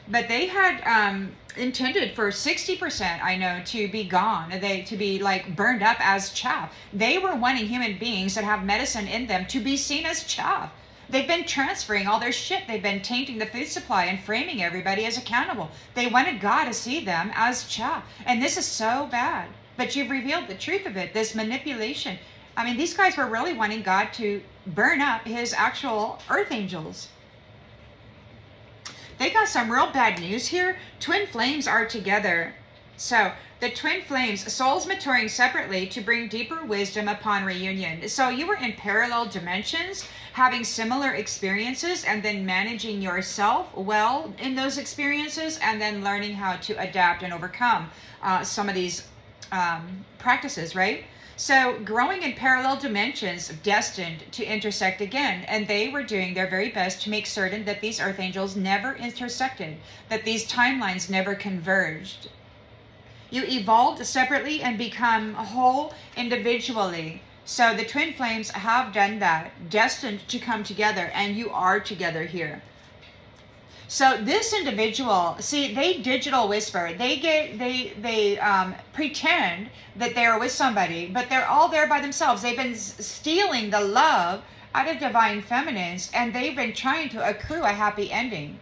But they had intended for 60%, I know, to be gone. To be burned up as chaff. They were wanting human beings that have medicine in them to be seen as chaff. They've been transferring all their shit. They've been tainting the food supply and framing everybody as accountable. They wanted God to see them as chaff. And this is so bad. But you've revealed the truth of it, this manipulation. I mean, these guys were really wanting God to burn up his actual earth angels. They got some real bad news here. Twin flames are together. So the twin flames, souls maturing separately to bring deeper wisdom upon reunion. So you were in parallel dimensions, having similar experiences, and then managing yourself well in those experiences, and then learning how to adapt and overcome some of these practices, right? So growing in parallel dimensions, destined to intersect again. And they were doing their very best to make certain that these earth angels never intersected, that these timelines never converged. You evolved separately and become whole individually. So the twin flames have done that, destined to come together, and you are together here. So this individual, see, they digital whisper. They pretend that they are with somebody, but they're all there by themselves. They've been stealing the love out of divine feminines, and they've been trying to accrue a happy ending.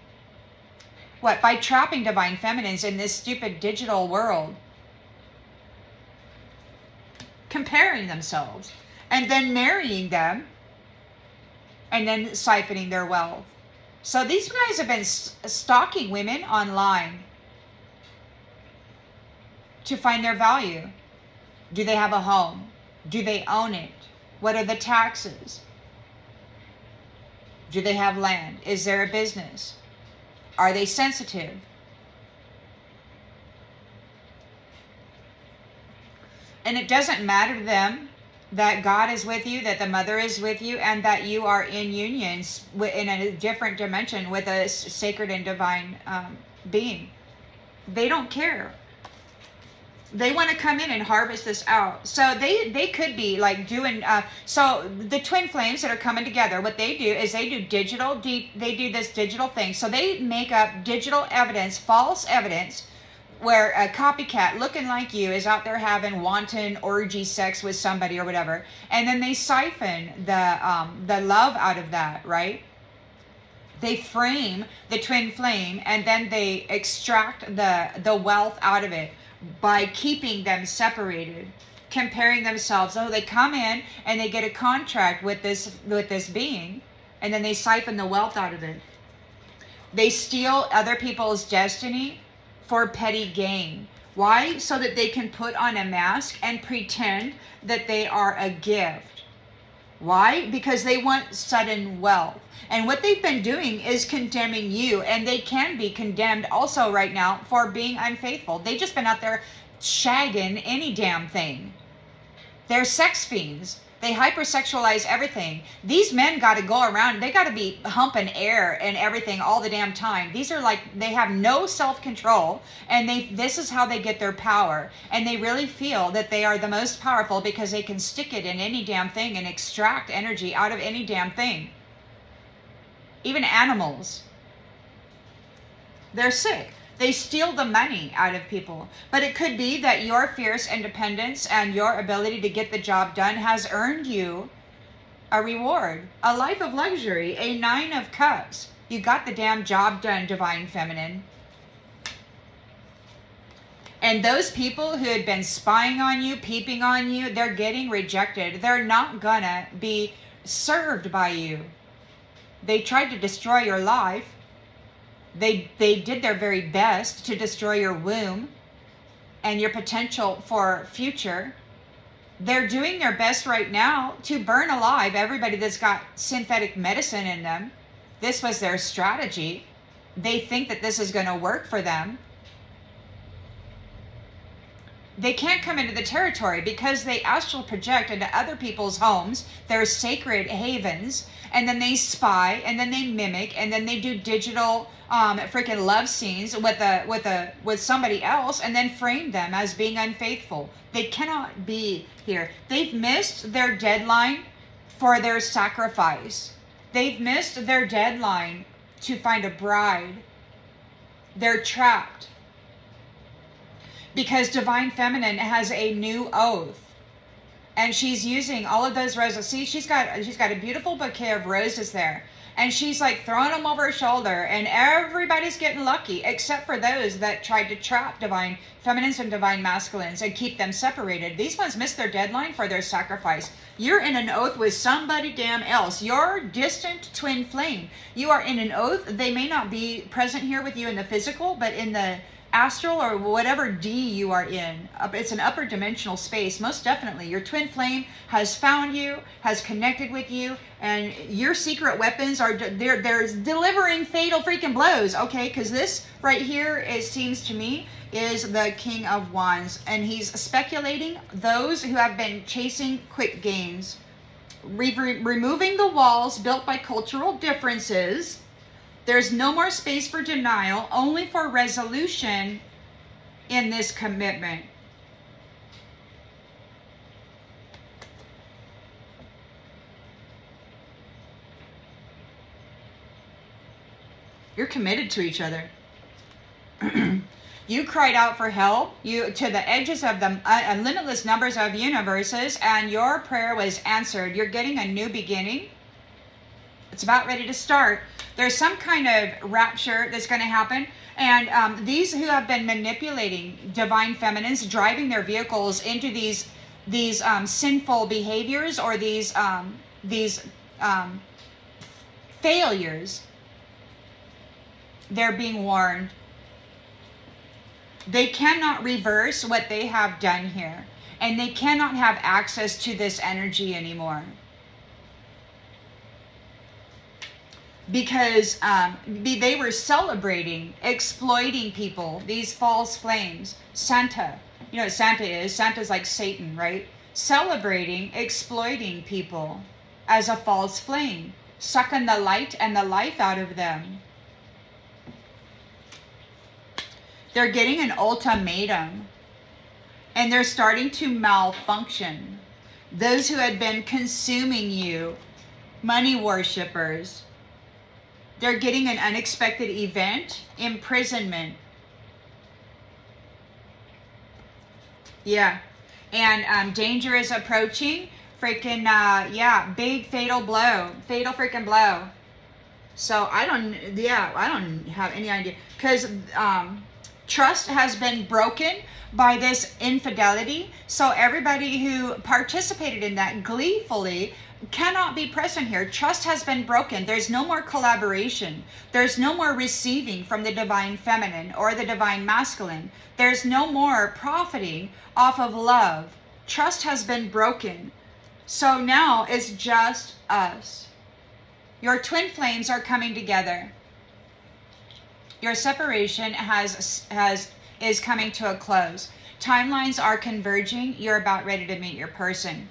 What? By trapping divine feminines in this stupid digital world, comparing themselves, and then marrying them, and then siphoning their wealth. So these guys have been stalking women online to find their value. Do they have a home? Do they own it? What are the taxes? Do they have land? Is there a business? Are they sensitive? And it doesn't matter to them that God is with you, that the mother is with you, and that you are in unions in a different dimension with a sacred and divine being. They don't care. They want to come in and harvest this out. So they could be doing, so the twin flames that are coming together, what they do is they do this digital thing. So they make up digital evidence, false evidence, where a copycat looking like you is out there having wanton orgy sex with somebody or whatever, and then they siphon the love out of that, right? They frame the twin flame, and then they extract the wealth out of it by keeping them separated. comparing themselves. Oh, they come in and they get a contract with this being, and then they siphon the wealth out of it. They steal other people's destiny for petty gain. Why? So that they can put on a mask and pretend that they are a gift. Why? Because they want sudden wealth. And what they've been doing is condemning you, and they can be condemned also right now for being unfaithful. They've just been out there shagging any damn thing. They're sex fiends. They hypersexualize everything. These men got to go around. They got to be humping air and everything all the damn time. These are like, they have no self-control, and this is how they get their power. And they really feel that they are the most powerful because they can stick it in any damn thing and extract energy out of any damn thing. Even animals. They're sick. They steal the money out of people. But it could be that your fierce independence and your ability to get the job done has earned you a reward, a life of luxury, a 9 of Cups. You got the damn job done, Divine Feminine. And those people who had been spying on you, peeping on you, they're getting rejected. They're not gonna be served by you. They tried to destroy your life. They did their very best to destroy your womb and your potential for future. They're doing their best right now to burn alive everybody that's got synthetic medicine in them. This was their strategy. They think that this is going to work for them. They can't come into the territory because they astral project into other people's homes, their sacred havens, and then they spy, and then they mimic, and then they do digital freaking love scenes with somebody else, and then frame them as being unfaithful. They cannot be here. They've missed their deadline for their sacrifice. They've missed their deadline to find a bride. They're trapped. Because Divine Feminine has a new oath. And she's using all of those roses. See, she's got a beautiful bouquet of roses there. And she's like throwing them over her shoulder. And everybody's getting lucky. Except for those that tried to trap Divine Feminines and Divine Masculines and keep them separated. These ones missed their deadline for their sacrifice. You're in an oath with somebody damn else. Your distant twin flame. You are in an oath. They may not be present here with you in the physical, but in the astral or whatever D you are in. It's an upper dimensional space, most definitely. Your twin flame has found you, has connected with you, and your secret weapons are they're delivering fatal freaking blows, okay? Because this right here, it seems to me, is the King of Wands, and he's speculating those who have been chasing quick gains, removing the walls built by cultural differences. There's no more space for denial, only for resolution in this commitment. You're committed to each other. You cried out for help, you to the edges of the limitless numbers of universes, and your prayer was answered. You're getting a new beginning. It's about ready to start. There's some kind of rapture that's going to happen. And these who have been manipulating Divine Feminines, driving their vehicles into these sinful behaviors or these failures, they're being warned. They cannot reverse what they have done here. And they cannot have access to this energy anymore. Because they were celebrating, exploiting people, these false flames. Santa, you know what Santa is? Santa's like Satan, right? Celebrating, exploiting people as a false flame, sucking the light and the life out of them. They're getting an ultimatum, and they're starting to malfunction. Those who had been consuming you, money worshippers, they're getting an unexpected event, imprisonment. Yeah. And danger is approaching. Freaking, big fatal blow. Fatal freaking blow. So I don't have any idea. Because Trust has been broken by this infidelity. So everybody who participated in that gleefully cannot be present here. Trust has been broken. There's no more collaboration. There's no more receiving from the divine feminine or the divine masculine. There's no more profiting off of love. Trust has been broken. So now it's just us. Your twin flames are coming together. Your separation is coming to a close. Timelines are converging. You're about ready to meet your person.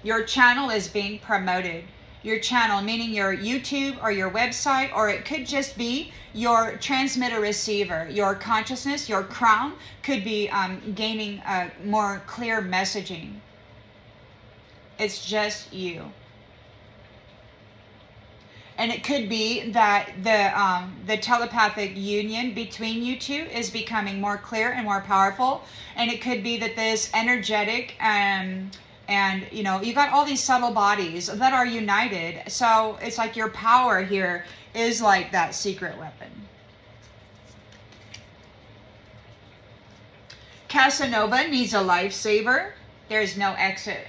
Your channel is being promoted. Your channel, meaning your YouTube or your website, or it could just be your transmitter receiver. Your consciousness, your crown could be gaining more clear messaging. It's just you. And it could be that the telepathic union between you two is becoming more clear and more powerful. And it could be that this energetic and you know, you got all these subtle bodies that are united. So it's like your power here is like that secret weapon. Casanova needs a lifesaver. There's no exit.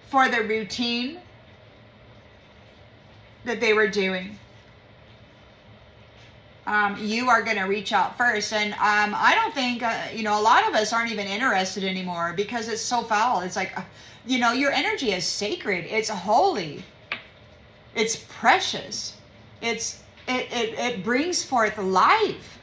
For the routine that they were doing. You are going to reach out first. And I don't think, you know, a lot of us aren't even interested anymore because it's so foul. It's like, you know, your energy is sacred. It's holy. It's precious. It brings forth life.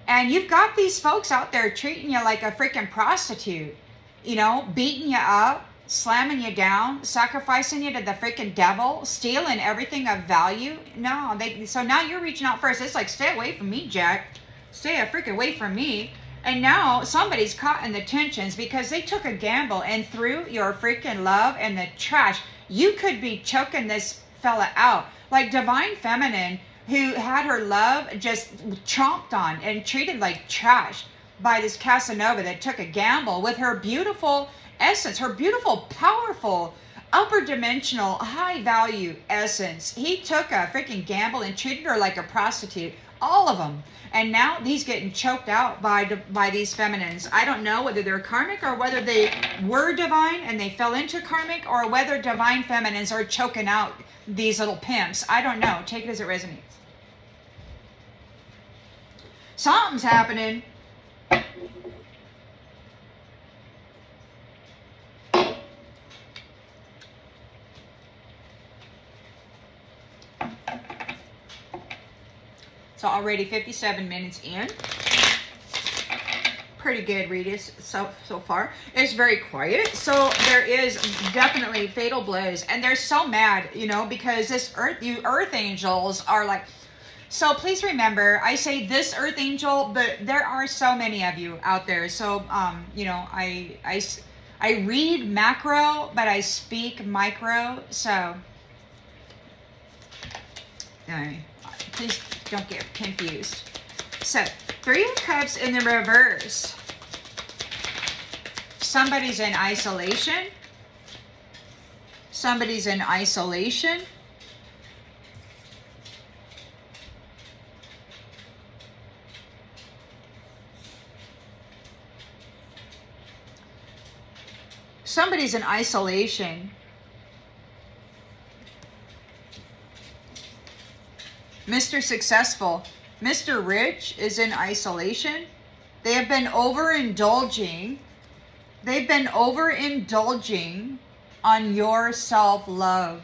And you've got these folks out there treating you like a freaking prostitute, you know, beating you up, slamming you down, sacrificing you to the freaking devil, stealing everything of value. No, so now you're reaching out first. It's like, stay away from me, Jack. Stay a freaking away from me. And now somebody's caught in the tensions because they took a gamble and threw your freaking love in the trash. You could be choking this fella out. Like divine feminine who had her love just chomped on and treated like trash by this Casanova that took a gamble with her beautiful essence, her beautiful, powerful, upper dimensional, high value essence. He took a freaking gamble and treated her like a prostitute, all of them. And now he's getting choked out by these feminines. I don't know whether they're karmic or whether they were divine and they fell into karmic, or whether divine feminines are choking out these little pimps. I don't know. Take it as it resonates. Something's happening. So already 57 minutes in. Pretty good readers so far. It's very quiet. So there is definitely fatal blows. And they're so mad, you know, because you earth angels are like, so please remember, I say this earth angel, but there are so many of you out there. So, you know, I read macro, but I speak micro. So, please don't get confused. So, 3 of Cups in the reverse. Somebody's in isolation. Somebody's in isolation. Somebody's in isolation. Mr. Successful, Mr. Rich is in isolation. They have been overindulging. They've been overindulging on your self-love.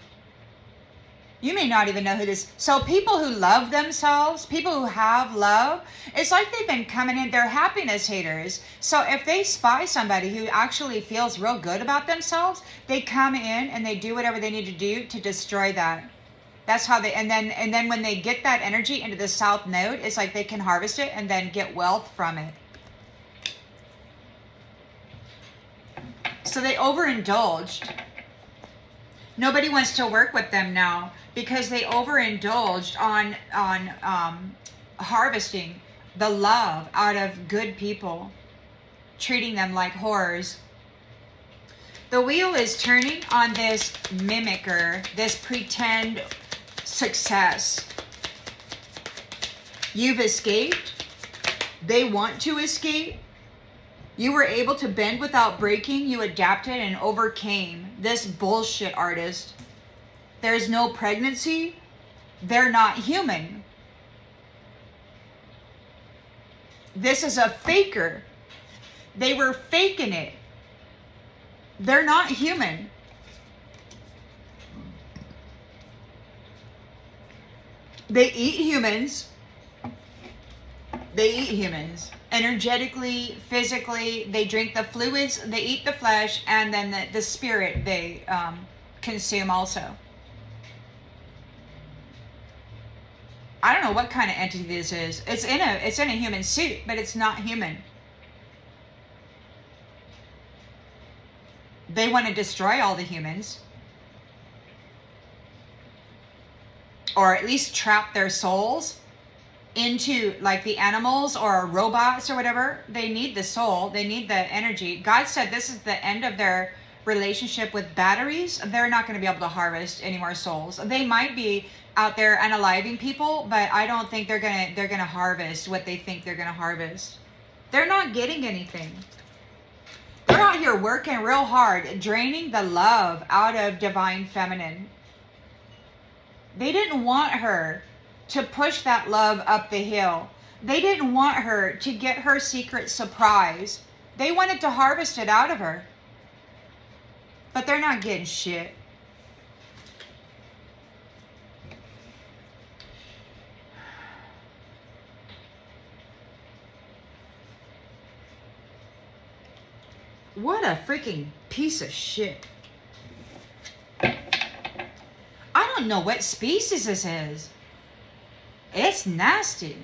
You may not even know who this. So people who love themselves, people who have love, it's like they've been coming in. They're happiness haters. So if they spy somebody who actually feels real good about themselves, they come in and they do whatever they need to do to destroy that. That's how they, and then when they get that energy into the south node, it's like they can harvest it and then get wealth from it. So they overindulged. Nobody wants to work with them now because they overindulged on harvesting the love out of good people, treating them like whores. The wheel is turning on this mimicker, this pretend success. You've escaped. They want to escape. You were able to bend without breaking. You adapted and overcame this bullshit, artist. There's no pregnancy. They're not human. This is a faker. They were faking it. They're not human. They eat humans. They eat humans. Energetically, physically, they drink the fluids, they eat the flesh, and then the spirit they consume also. I don't know what kind of entity this is. It's in a human suit, but it's not human. They want to destroy all the humans. Or at least trap their souls into like the animals or robots or whatever. They need the soul. They need the energy. God said this is the end of their relationship with batteries. They're not going to be able to harvest any more souls. They might be out there unaliving people, but I don't think they're gonna harvest what they think they're gonna harvest. They're not getting anything. They're out here working real hard, draining the love out of divine feminine. They didn't want her to push that love up the hill. They didn't want her to get her secret surprise. They wanted to harvest it out of her. But they're not getting shit. What a freaking piece of shit. I don't know what species this is. It's nasty.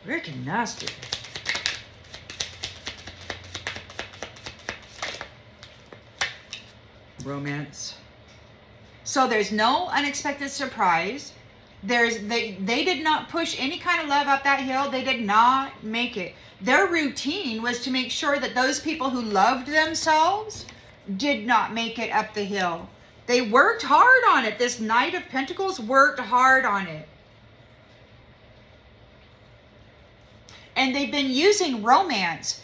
Freaking nasty. Romance. So there's no unexpected surprise. They did not push any kind of love up that hill. They did not make it. Their routine was to make sure that those people who loved themselves did not make it up the hill. They worked hard on it. This Knight of Pentacles worked hard on it. And they've been using romance.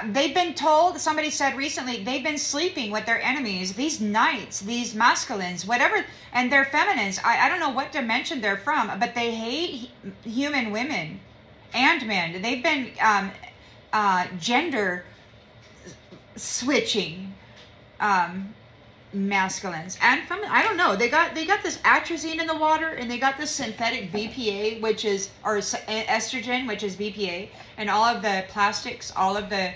They've been told, somebody said recently, they've been sleeping with their enemies, these knights, these masculines, whatever, and they're feminines. I don't know what dimension they're from, but they hate human women and men. They've been gender switching masculines and feminine. I don't know. They got this atrazine in the water, and they got this synthetic BPA, which is, or estrogen, which is BPA, and all of the plastics, all of the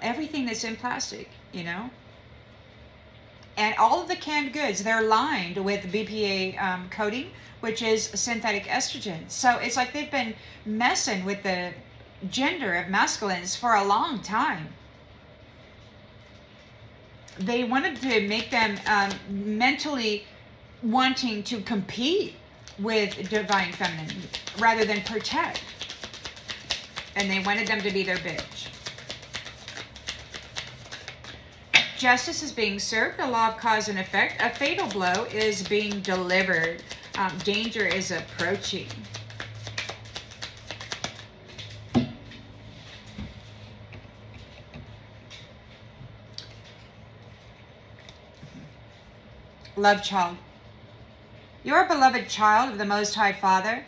everything that's in plastic, you know. And all of the canned goods, they're lined with BPA coating, which is synthetic estrogen. So it's like they've been messing with the gender of masculines for a long time. They wanted to make them mentally wanting to compete with divine feminine rather than protect. And they wanted them to be their bitch. Justice is being served, the law of cause and effect. A fatal blow is being delivered. Danger is approaching. Love child. You're a beloved child of the Most High Father,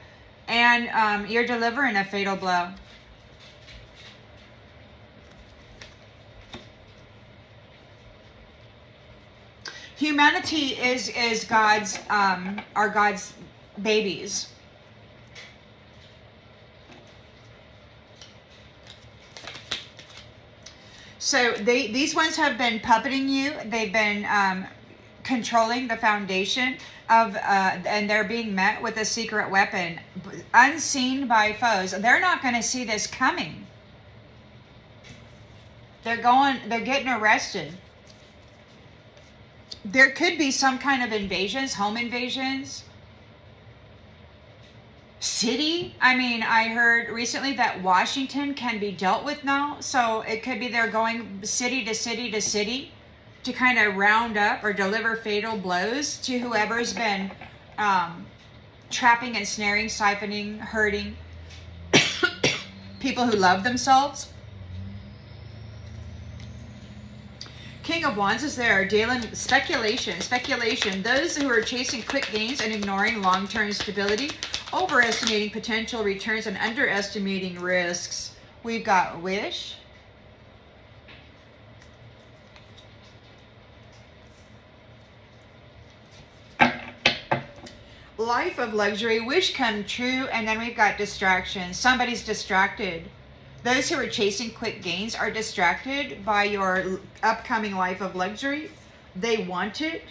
and you're delivering a fatal blow. Humanity is God's are God's babies. So these ones have been puppeting you. They've been controlling the foundation of and they're being met with a secret weapon, unseen by foes. They're not going to see this coming. They're getting arrested. There could be some kind of invasions, home invasions. city. I mean, I heard recently that Washington can be dealt with now. So it could be they're going city to city to city to kind of round up or deliver fatal blows to whoever's been trapping and snaring, siphoning, hurting people who love themselves. King of Wands is there, dealing speculation. Those who are chasing quick gains and ignoring long-term stability, overestimating potential returns and underestimating risks. We've got wish. Life of luxury, wish come true, and then we've got distraction. Somebody's distracted. Those who are chasing quick gains are distracted by your upcoming life of luxury. They want it.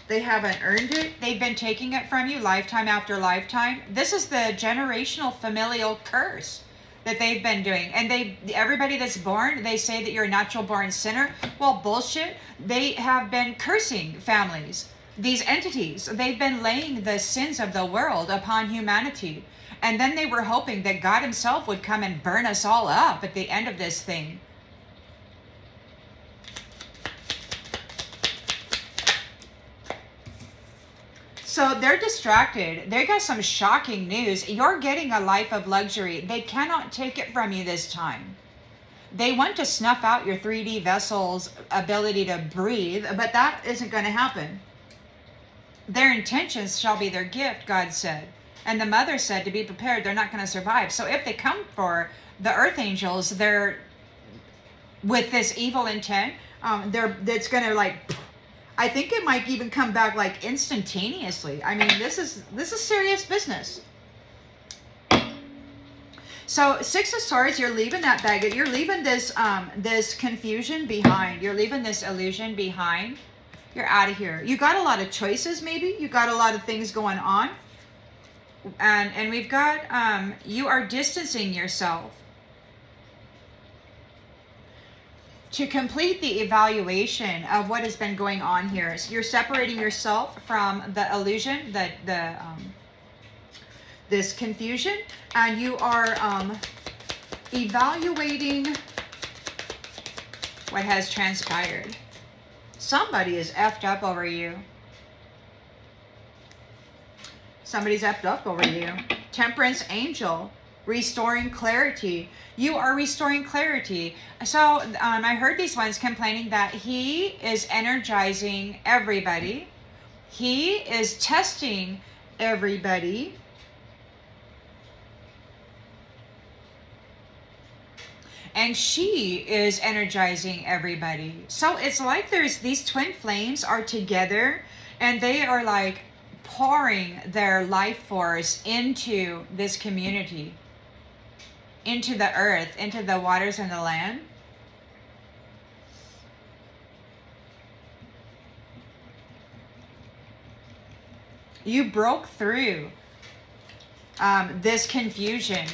They haven't earned it. They've been taking it from you lifetime after lifetime. This is the generational familial curse that they've been doing. And everybody that's born, they say that you're a natural born sinner. Well, bullshit. They have been cursing families. These entities, they've been laying the sins of the world upon humanity. And then they were hoping that God himself would come and burn us all up at the end of this thing. So they're distracted. They got some shocking news. You're getting a life of luxury. They cannot take it from you this time. They want to snuff out your 3D vessel's ability to breathe, but that isn't going to happen. Their intentions shall be their gift, God said. And the mother said to be prepared, they're not going to survive. So if they come for the earth angels, they're with this evil intent, it's going to like, I think it might even come back like instantaneously. I mean, this is serious business. So 6 of Swords, you're leaving that baggage. You're leaving this confusion behind. You're leaving this illusion behind. You're out of here. You got a lot of choices, maybe. You got a lot of things going on. And we've got, you are distancing yourself. To complete the evaluation of what has been going on here, so you're separating yourself from the illusion, this confusion, and you are evaluating what has transpired. Somebody is effed up over you. Somebody's effed up over you. Temperance angel, restoring clarity. You are restoring clarity. So I heard these ones complaining that he is energizing everybody. He is testing everybody. And she is energizing everybody. So it's like there's these twin flames are together and they are like pouring their life force into this community, into the earth, into the waters and the land. You broke through this confusion,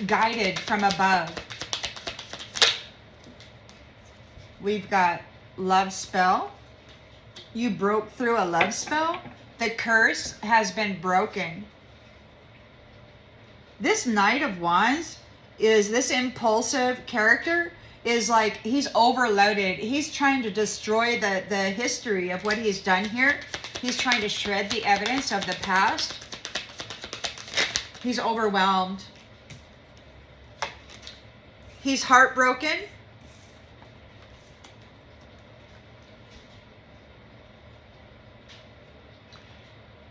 guided from above. We've got love spell. You broke through a love spell. The curse has been broken. This Knight of Wands is this impulsive character is like he's overloaded. He's trying to destroy the history of what he's done here. He's trying to shred the evidence of the past. He's overwhelmed. He's heartbroken.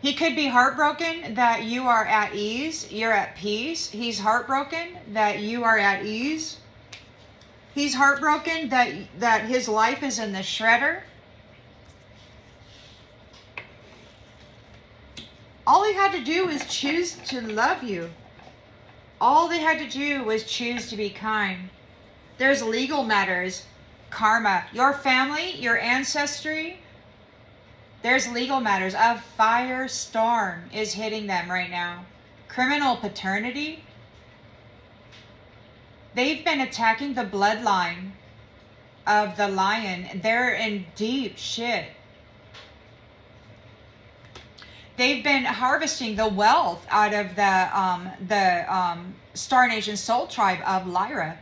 He could be heartbroken that you are at ease. You're at peace. He's heartbroken that you are at ease. He's heartbroken that his life is in the shredder. All he had to do was choose to love you. All they had to do was choose to be kind. There's legal matters, karma, your family, your ancestry. There's legal matters. A firestorm is hitting them right now. Criminal paternity. They've been attacking the bloodline of the lion. They're in deep shit. They've been harvesting the wealth out of the Star Nation Soul Tribe of Lyra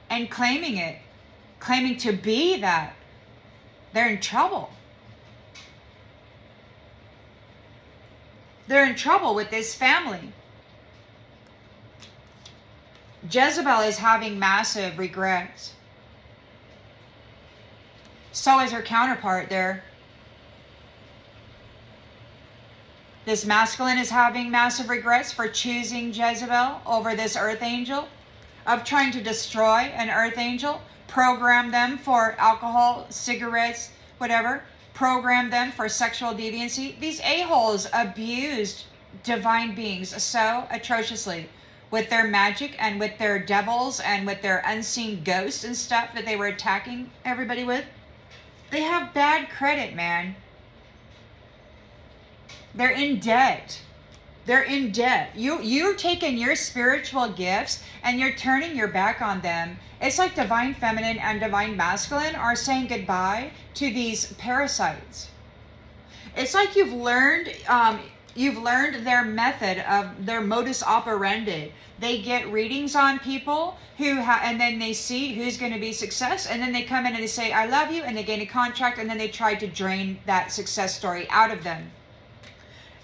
and claiming it, claiming to be that. They're in trouble. They're in trouble with this family. Jezebel is having massive regrets. So is her counterpart there. This masculine is having massive regrets for choosing Jezebel over this earth angel, of trying to destroy an earth angel, program them for alcohol, cigarettes, whatever, program them for sexual deviancy. These a-holes abused divine beings so atrociously with their magic and with their devils and with their unseen ghosts and stuff that they were attacking everybody with. They have bad credit, man. They're in debt. They're in debt. You're taking your spiritual gifts and you're turning your back on them. It's like divine feminine and divine masculine are saying goodbye to these parasites. It's like you've learned their method of their modus operandi. They get readings on people and then they see who's going to be success, and then they come in and they say, I love you, and they gain a contract, and then they try to drain that success story out of them.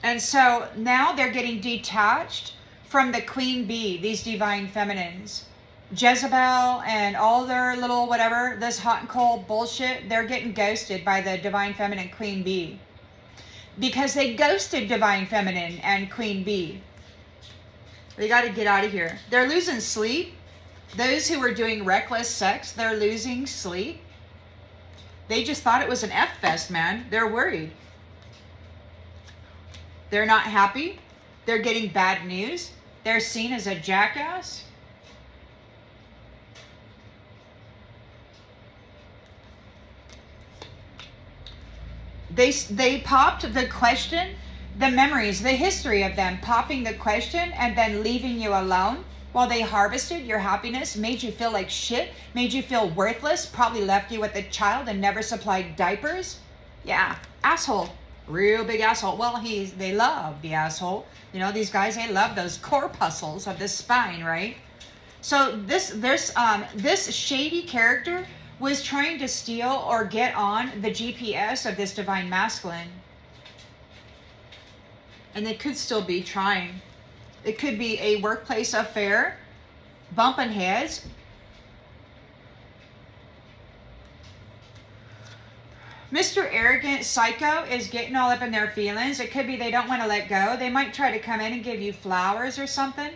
And so now they're getting detached from the queen bee, these divine feminines. Jezebel and all their little whatever, this hot and cold bullshit, they're getting ghosted by the divine feminine queen bee. Because they ghosted divine feminine and queen bee. They got to get out of here. They're losing sleep. Those who were doing reckless sex, they're losing sleep. They just thought it was an F-fest, man. They're worried. They're not happy. They're getting bad news. They're seen as a jackass. They popped the question, the memories, the history of them popping the question and then leaving you alone while they harvested your happiness, made you feel like shit, made you feel worthless, probably left you with a child and never supplied diapers. Yeah, asshole. Real big asshole. Well, they love the asshole. You know, these guys, they love those corpuscles of the spine, right? So this shady character was trying to steal or get on the GPS of this divine masculine. And they could still be trying. It could be a workplace affair, bumping heads. Mr. Arrogant Psycho is getting all up in their feelings. It could be they don't want to let go. They might try to come in and give you flowers or something.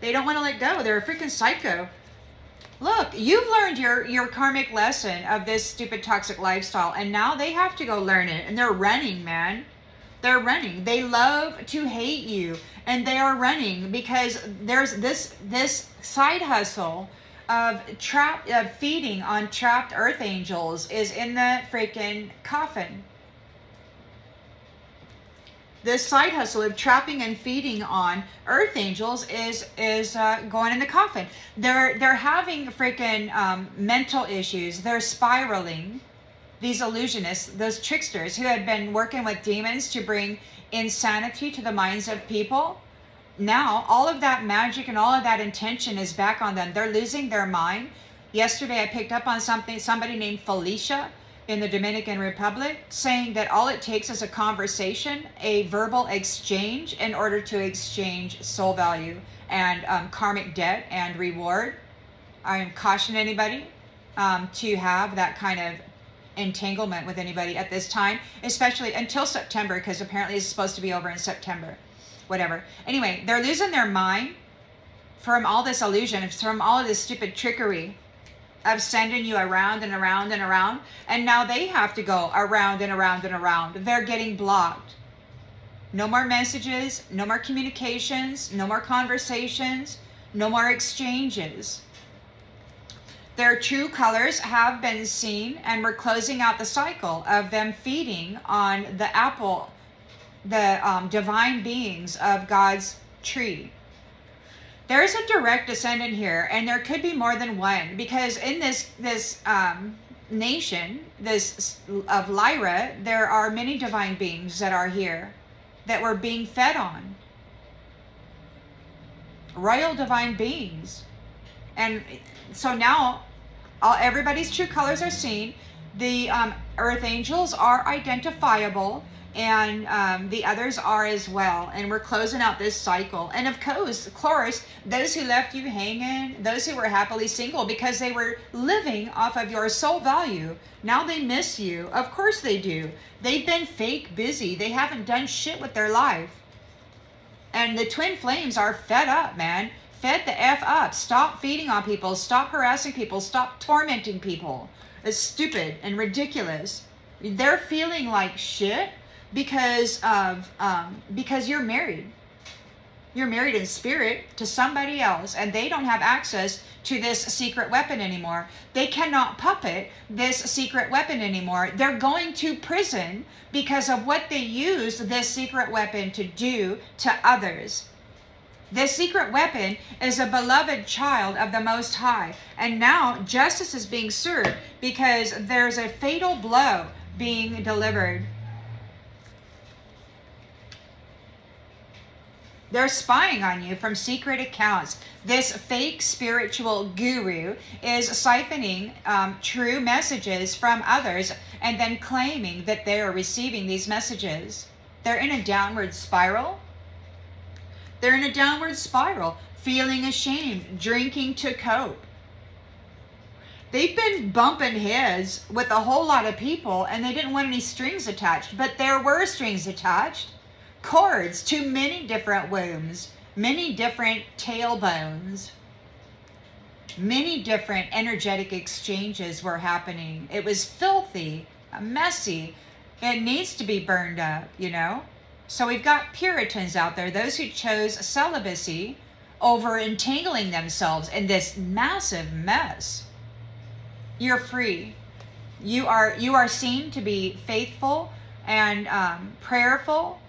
They don't want to let go. They're a freaking psycho. Look, you've learned your karmic lesson of this stupid toxic lifestyle, and now they have to go learn it. And they're running, man. They're running. They love to hate you, and they are running because there's this side hustle of feeding on trapped earth angels is in the freaking coffin. This side hustle of trapping and feeding on earth angels is going in the coffin. They're having freaking mental issues. They're spiraling. These illusionists, those tricksters who had been working with demons to bring insanity to the minds of people. Now, all of that magic and all of that intention is back on them. They're losing their mind. Yesterday, I picked up on somebody named Felicia in the Dominican Republic, saying that all it takes is a conversation, a verbal exchange, in order to exchange soul value and karmic debt and reward. I am cautioning anybody to have that kind of entanglement with anybody at this time, especially until September, because apparently it's supposed to be over in September. Whatever. Anyway, they're losing their mind from all this illusion, from all of this stupid trickery of sending you around and around and around. And now they have to go around and around and around. They're getting blocked. No more messages, no more communications, no more conversations, no more exchanges. Their true colors have been seen, and we're closing out the cycle of them feeding on the apple, the divine beings of God's tree. There's a direct descendant here, and there could be more than one, because in this nation, this of Lyra, there are many divine beings that are here that we're being fed on. Royal divine beings. And so now everybody's true colors are seen. The earth angels are identifiable, and the others are as well. And we're closing out this cycle. And of course, those who left you hanging, those who were happily single because they were living off of your soul value, now they miss you. Of course they do. They've been fake busy. They haven't done shit with their life. And the twin flames are fed up, man. Fed the F up. Stop feeding on people. Stop harassing people. Stop tormenting people. It's stupid and ridiculous. They're feeling like shit because you're married. You're married in spirit to somebody else, and they don't have access to this secret weapon anymore. They cannot puppet this secret weapon anymore. They're going to prison because of what they used this secret weapon to do to others. This secret weapon is a beloved child of the Most High. And now justice is being served because there's a fatal blow being delivered. They're spying on you from secret accounts. This fake spiritual guru is siphoning true messages from others and then claiming that they are receiving these messages. They're in a downward spiral. They're in a downward spiral, feeling ashamed, drinking to cope. They've been bumping heads with a whole lot of people, and they didn't want any strings attached, but there were strings attached. Cords to many different wombs, many different tailbones, many different energetic exchanges were happening. It was filthy, messy. It needs to be burned up, you know? So we've got Puritans out there, those who chose celibacy over entangling themselves in this massive mess. You're free. You are seen to be faithful and prayerful.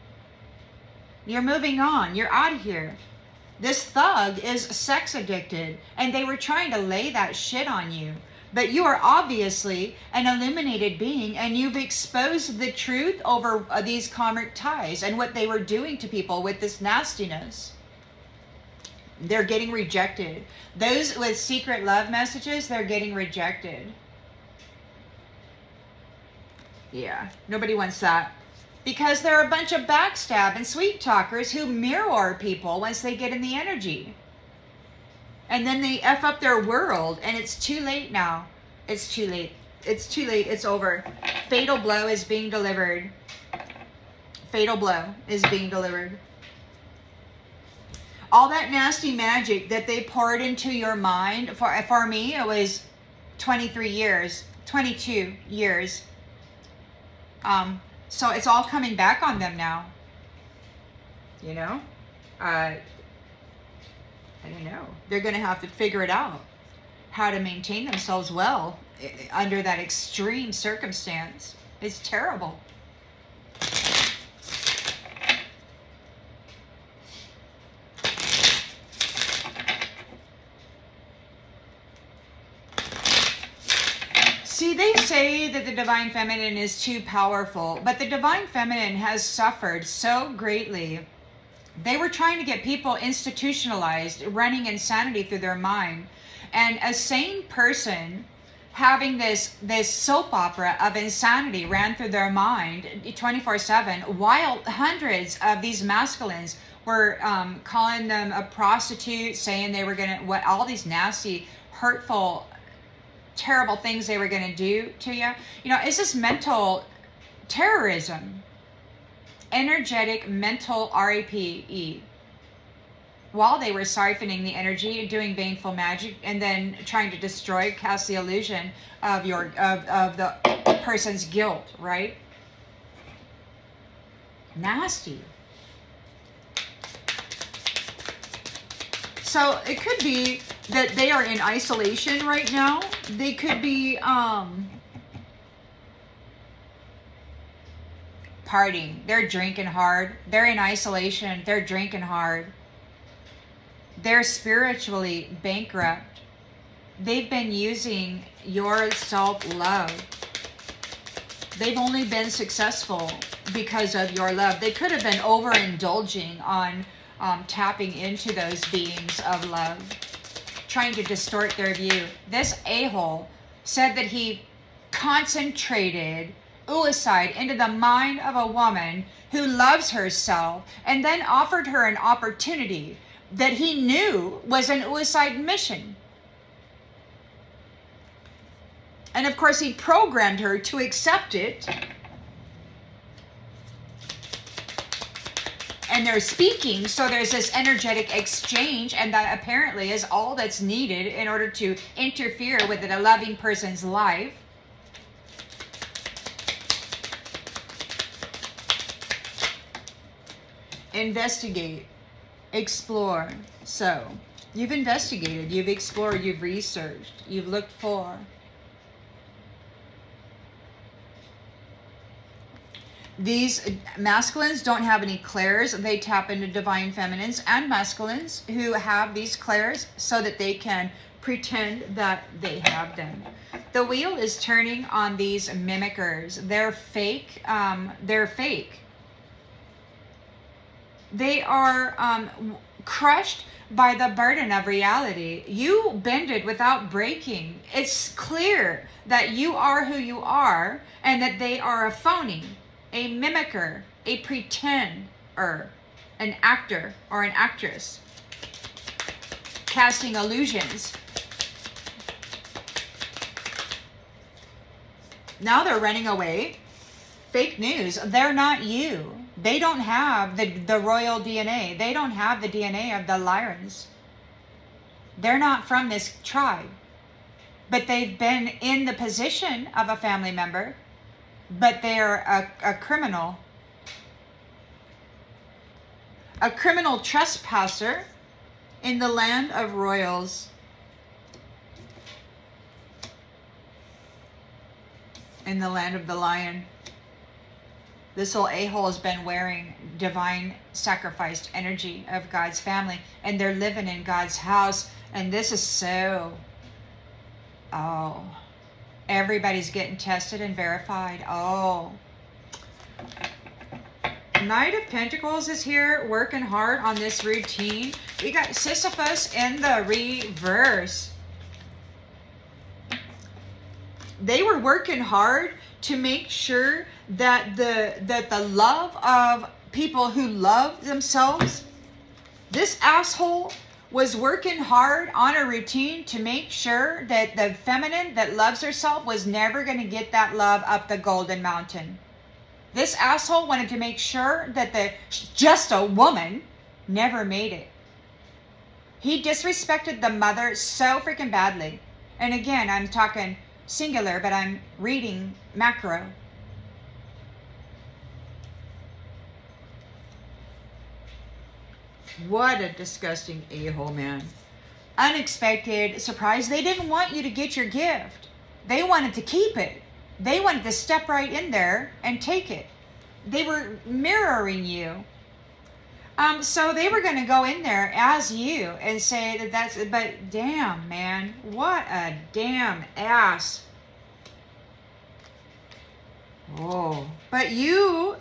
You're moving on. You're out of here. This thug is sex addicted, and they were trying to lay that shit on you. But you are obviously an illuminated being, and you've exposed the truth over these karmic ties and what they were doing to people with this nastiness. They're getting rejected. Those with secret love messages, they're getting rejected. Yeah, nobody wants that. Because they're a bunch of backstab and sweet talkers who mirror people once they get in the energy. And then they F up their world, and it's too late now. It's too late. It's too late. It's over. Fatal blow is being delivered. Fatal blow is being delivered. All that nasty magic that they poured into your mind, for me, it was 23 years, 22 years. So it's all coming back on them now. You know? I don't know. They're going to have to figure it out. How to maintain themselves well under that extreme circumstance. It's terrible. See, they say that the Divine Feminine is too powerful, but the Divine Feminine has suffered so greatly. They were trying to get people institutionalized, running insanity through their mind. And a sane person having this soap opera of insanity ran through their mind 24/7, while hundreds of these masculines were calling them a prostitute, saying they were all these nasty, hurtful, terrible things they were going to do to you. You know, it's just mental terrorism. Energetic mental RAPE, while they were siphoning the energy and doing baneful magic and then trying to cast the illusion of the person's guilt, right? Nasty. So it could be that they are in isolation right now. They could be partying. They're drinking hard. They're in isolation. They're drinking hard. They're spiritually bankrupt. they've been using your self-love. They've only been successful because of your love. They could have been overindulging on tapping into those beings of love, trying to distort their view. This a-hole said that he concentrated oocyte into the mind of a woman who loves herself and then offered her an opportunity that he knew was an oocyte mission. And of course, he programmed her to accept it. And they're speaking, so there's this energetic exchange, and that apparently is all that's needed in order to interfere with a loving person's life. Investigate, explore. So, you've investigated, you've explored, you've researched, you've looked for. These masculines don't have any clairs. They tap into divine feminines and masculines who have these clairs so that they can pretend that they have them. The wheel is turning on these mimickers. They're fake. They're fake. They are crushed by the burden of reality. You bend it without breaking. It's clear that you are who you are and that they are a phony, a mimicker, a pretender, an actor or an actress, casting illusions. Now they're running away. Fake news. They're not you. They don't have the royal DNA. They don't have the DNA of the Lyrans. They're not from this tribe. But they've been in the position of a family member. But they're a criminal. A criminal trespasser in the land of royals. In the land of the lion. This whole a-hole has been wearing divine sacrificed energy of God's family. And they're living in God's house. And this is so... Oh... Everybody's getting tested and verified. Oh. Knight of Pentacles is here working hard on this routine. We got Sisyphus in the reverse. They were working hard to make sure that the love of people who love themselves, this asshole was working hard on a routine to make sure that the feminine that loves herself was never going to get that love up the golden mountain. This asshole wanted to make sure that just a woman never made it. He disrespected the mother so freaking badly. And again, I'm talking singular, but I'm reading macro. What a disgusting a-hole, man. Unexpected surprise. They didn't want you to get your gift. They wanted to keep it. They wanted to step right in there and take it. They were mirroring you. So they were going to go in there as you and say that that's... But damn, man. What a damn ass. Oh. But you...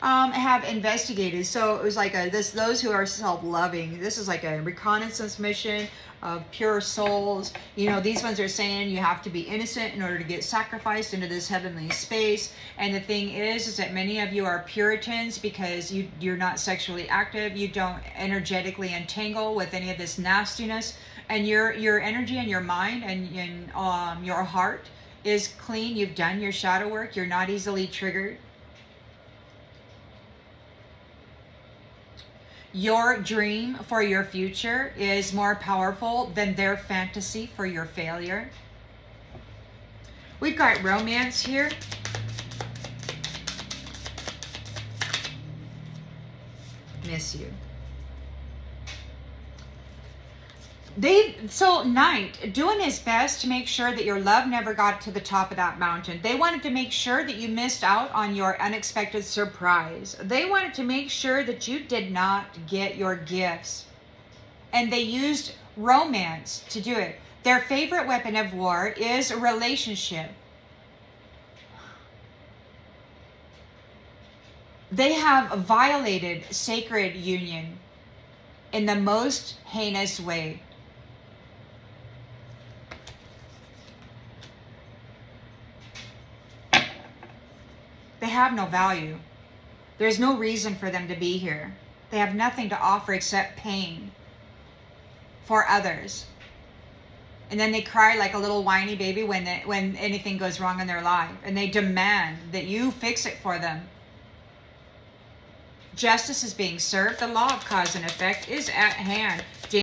have investigated. So it was like those who are self-loving. This is like a reconnaissance mission of pure souls. You know, these ones are saying you have to be innocent in order to get sacrificed into this heavenly space. And the thing is that many of you are Puritans because you're not sexually active. You don't energetically entangle with any of this nastiness. And your energy and your mind and your heart is clean. You've done your shadow work. You're not easily triggered. Your dream for your future is more powerful than their fantasy for your failure. We've got romance here. Miss you. Knight doing his best to make sure that your love never got to the top of that mountain. They wanted to make sure that you missed out on your unexpected surprise. They wanted to make sure that you did not get your gifts. And they used romance to do it. Their favorite weapon of war is a relationship. They have violated sacred union in the most heinous way. They have no value. There's no reason for them to be here. They have nothing to offer except pain for others. And then they cry like a little whiny baby when anything goes wrong in their life. And they demand that you fix it for them. Justice is being served. The law of cause and effect is at hand.